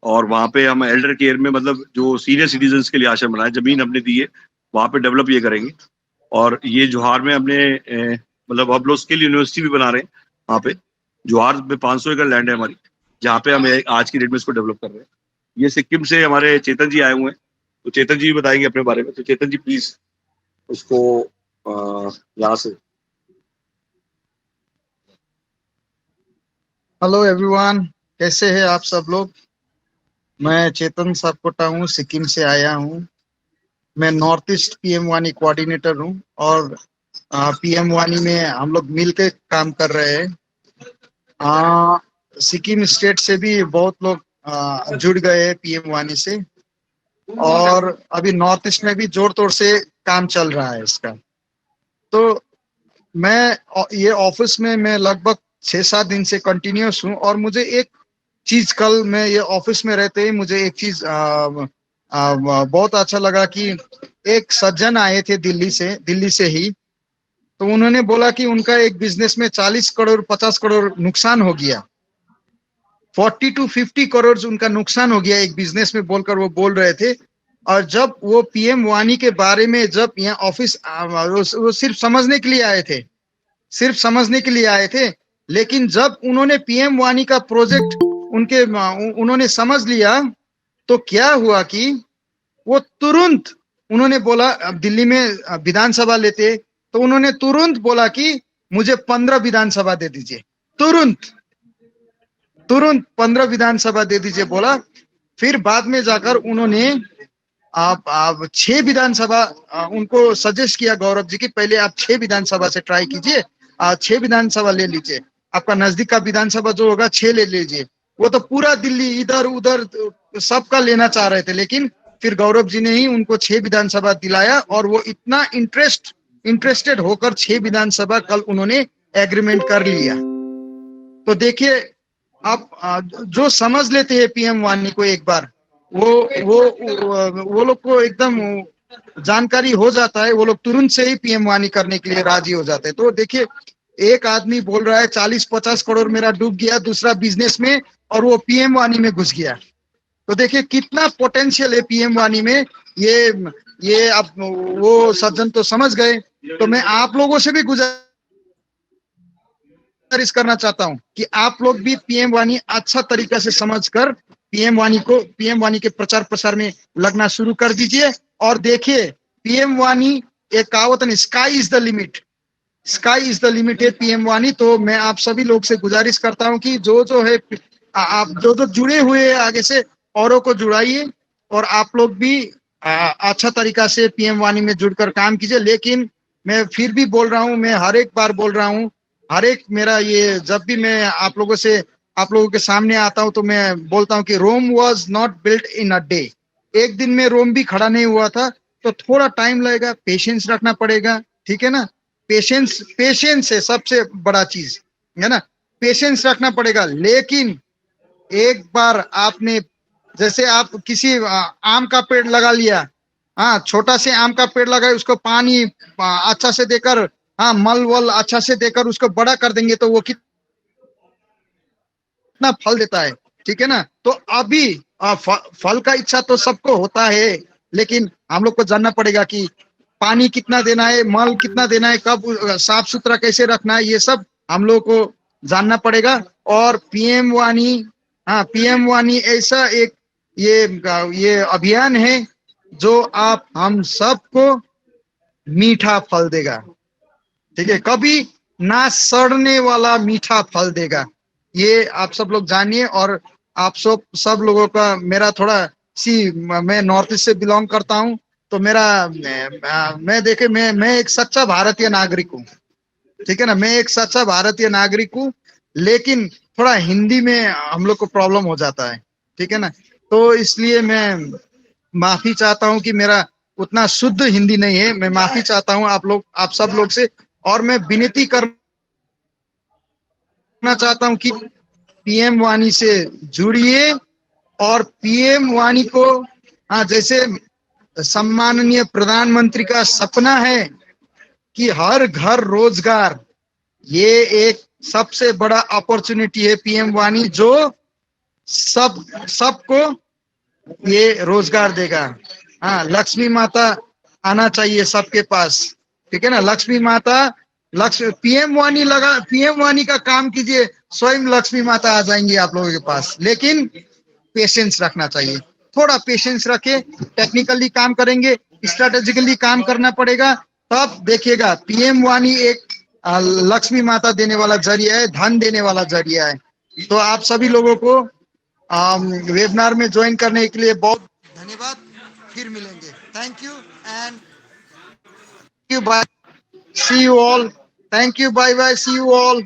और वहाँ पे हम एल्डर केयर में, मतलब जो सीनियर सिटीजन्स के लिए आश्रम बनाए, जमीन हमने दी है, वहाँ पे डेवलप ये करेंगे। और ये जोहार में हमने मतलब हम लोग स्किल यूनिवर्सिटी भी बना रहे हैं वहाँ पे। जोहार में 500 एकड़ लैंड है हमारी, जहाँ पे हम आज की डेट में इसको डेवलप कर रहे हैं। ये सिक्किम से हमारे चेतन जी आए हुए हैं, तो चेतन जी भी बताएंगे अपने बारे में। तो चेतन जी प्लीज उसको यहाँ से। हेलो एवरीवन, कैसे हैं आप सब लोग। मैं चेतन सापकोटा हूँ, सिक्किम से आया हूँ। मैं नॉर्थ ईस्ट पीएम वानी कोऑर्डिनेटर हूँ, और पीएम वानी में हम लोग मिलकर काम कर रहे हैं। सिक्किम स्टेट से भी बहुत लोग जुड़ गए हैं पीएम वानी से, और अभी नॉर्थ ईस्ट में भी जोर तोड़ से काम चल रहा है इसका। तो मैं ये ऑफिस में मैं लगभग 6-7 दिन से कंटिन्यूस हूँ, और मुझे एक चीज, कल मैं ये ऑफिस में रहते ही मुझे एक चीज बहुत अच्छा लगा कि एक सज्जन आए थे दिल्ली से ही, तो उन्होंने बोला कि उनका एक बिजनेस में 40 करोड़ 50 करोड़ नुकसान हो गया, 40 to 50 करोड़ उनका नुकसान हो गया एक बिजनेस में, बोलकर वो बोल रहे थे। और जब वो पीएम वानी के बारे में जब यहाँ ऑफिस वो सिर्फ समझने के लिए आए थे, सिर्फ समझने के लिए आए थे, लेकिन जब उन्होंने पीएम वानी का प्रोजेक्ट उन्होंने समझ लिया, तो क्या हुआ कि वो तुरंत उन्होंने बोला, अब दिल्ली में विधानसभा लेते, तो उन्होंने तुरंत बोला कि मुझे 15 विधानसभा दे दीजिए, तुरंत 15 विधानसभा दे दीजिए बोला। फिर बाद में जाकर उन्होंने आप 6 विधानसभा उनको सजेस्ट किया गौरव जी की, पहले आप 6 विधानसभा से ट्राई कीजिए, 6 विधानसभा ले लीजिए, आपका नजदीक का विधानसभा जो होगा 6 ले लीजिए। वो तो पूरा दिल्ली इधर उधर सबका लेना चाह रहे थे, लेकिन फिर गौरव जी ने ही उनको 6 विधानसभा दिलाया, और वो इतना इंटरेस्टेड होकर 6 विधानसभा कल उन्होंने एग्रीमेंट कर लिया। तो देखिए, आप जो समझ लेते हैं पीएम वानी को एक बार, वो लोग को एकदम जानकारी हो जाता है, वो लोग तुरंत से ही पीएम वानी करने के लिए राजी हो जाते हैं। तो देखिए, एक आदमी बोल रहा है 40-50 करोड़ मेरा डूब गया दूसरा बिजनेस में, और वो पीएम वानी में घुस गया। तो देखिए कितना पोटेंशियल है पीएम वानी में। ये अब वो सज्जन तो समझ गए, तो मैं आप लोगों से भी गुजारिश करना चाहता हूं कि आप लोग भी पीएम वानी अच्छा तरीका से समझकर पीएम वानी के प्रचार प्रसार में लगना शुरू कर दीजिए। और देखिए, पीएम वानी एक कहावत है, sky is the limit, sky is the limit है पीएम वानी। तो मैं आप सभी लोग से गुजारिश करता हूं कि जो है आप जो जुड़े हुए हैं आगे से औरों को जुड़ाइए, और आप लोग भी अच्छा तरीका से पीएम वानी में जुड़कर काम कीजिए। लेकिन मैं फिर भी बोल रहा हूं, मैं हर एक बार बोल रहा हूं, हर एक मेरा ये जब भी मैं आप लोगों के सामने आता हूं, तो मैं बोलता हूं कि Rome was not built in a day. एक दिन में रोम भी खड़ा नहीं हुआ था, तो थोड़ा टाइम लगेगा, पेशेंस रखना पड़ेगा, ठीक है ना। पेशेंस है सबसे बड़ा चीज, है ना, पेशेंस रखना पड़ेगा। लेकिन एक बार आपने, जैसे आप किसी आम का पेड़ लगा लिया, हाँ, छोटा से आम का पेड़ लगाए, उसको पानी अच्छा से देकर, हाँ, मल वल अच्छा से देकर उसको बड़ा कर देंगे, तो वो कितना फल देता है, ठीक है ना। तो अभी फल का इच्छा तो सबको होता है, लेकिन हम लोग को जानना पड़ेगा कि पानी कितना देना है, मल कितना देना है, कब साफ सुथरा कैसे रखना है, ये सब हम लोग को जानना पड़ेगा। और पीएम वानी ऐसा एक ये अभियान है जो आप हम सबको मीठा फल देगा, ठीक है, कभी ना सड़ने वाला मीठा फल देगा। ये आप सब लोग जानिए। और आप सब लोगों का मेरा थोड़ा मैं नॉर्थ ईस्ट से बिलोंग करता हूँ, तो मैं एक सच्चा भारतीय नागरिक हूँ, ठीक है ना, मैं एक सच्चा भारतीय नागरिक हूँ, लेकिन थोड़ा हिंदी में हम लोग को प्रॉब्लम हो जाता है, ठीक है ना। तो इसलिए मैं माफी चाहता हूँ कि मेरा उतना शुद्ध हिंदी नहीं है, मैं माफी चाहता हूँ आप सब लोग से। और मैं विनती करना चाहता हूँ कि पीएम वानी से जुड़िए, और पीएम वानी को, हाँ, जैसे सम्माननीय प्रधानमंत्री का सपना है कि हर घर रोजगार, ये एक सबसे बड़ा अपॉर्चुनिटी है पीएम वानी, जो सबको ये रोजगार देगा। हाँ, लक्ष्मी माता आना चाहिए सबके पास, ठीक है ना, लक्ष्मी माता, पीएम वानी का काम कीजिए, स्वयं लक्ष्मी माता आ जाएंगी आप लोगों के पास। लेकिन पेशेंस रखना चाहिए, थोड़ा पेशेंस रखे, टेक्निकली काम करेंगे, स्ट्रेटेजिकली काम करना पड़ेगा, तब देखिएगा पीएम वानी एक लक्ष्मी माता देने वाला जरिया है, धन देने वाला जरिया है। तो आप सभी लोगों को वेबिनार में ज्वाइन करने के लिए बहुत धन्यवाद। फिर मिलेंगे, thank you and bye, see you all, thank you, bye bye, see you all.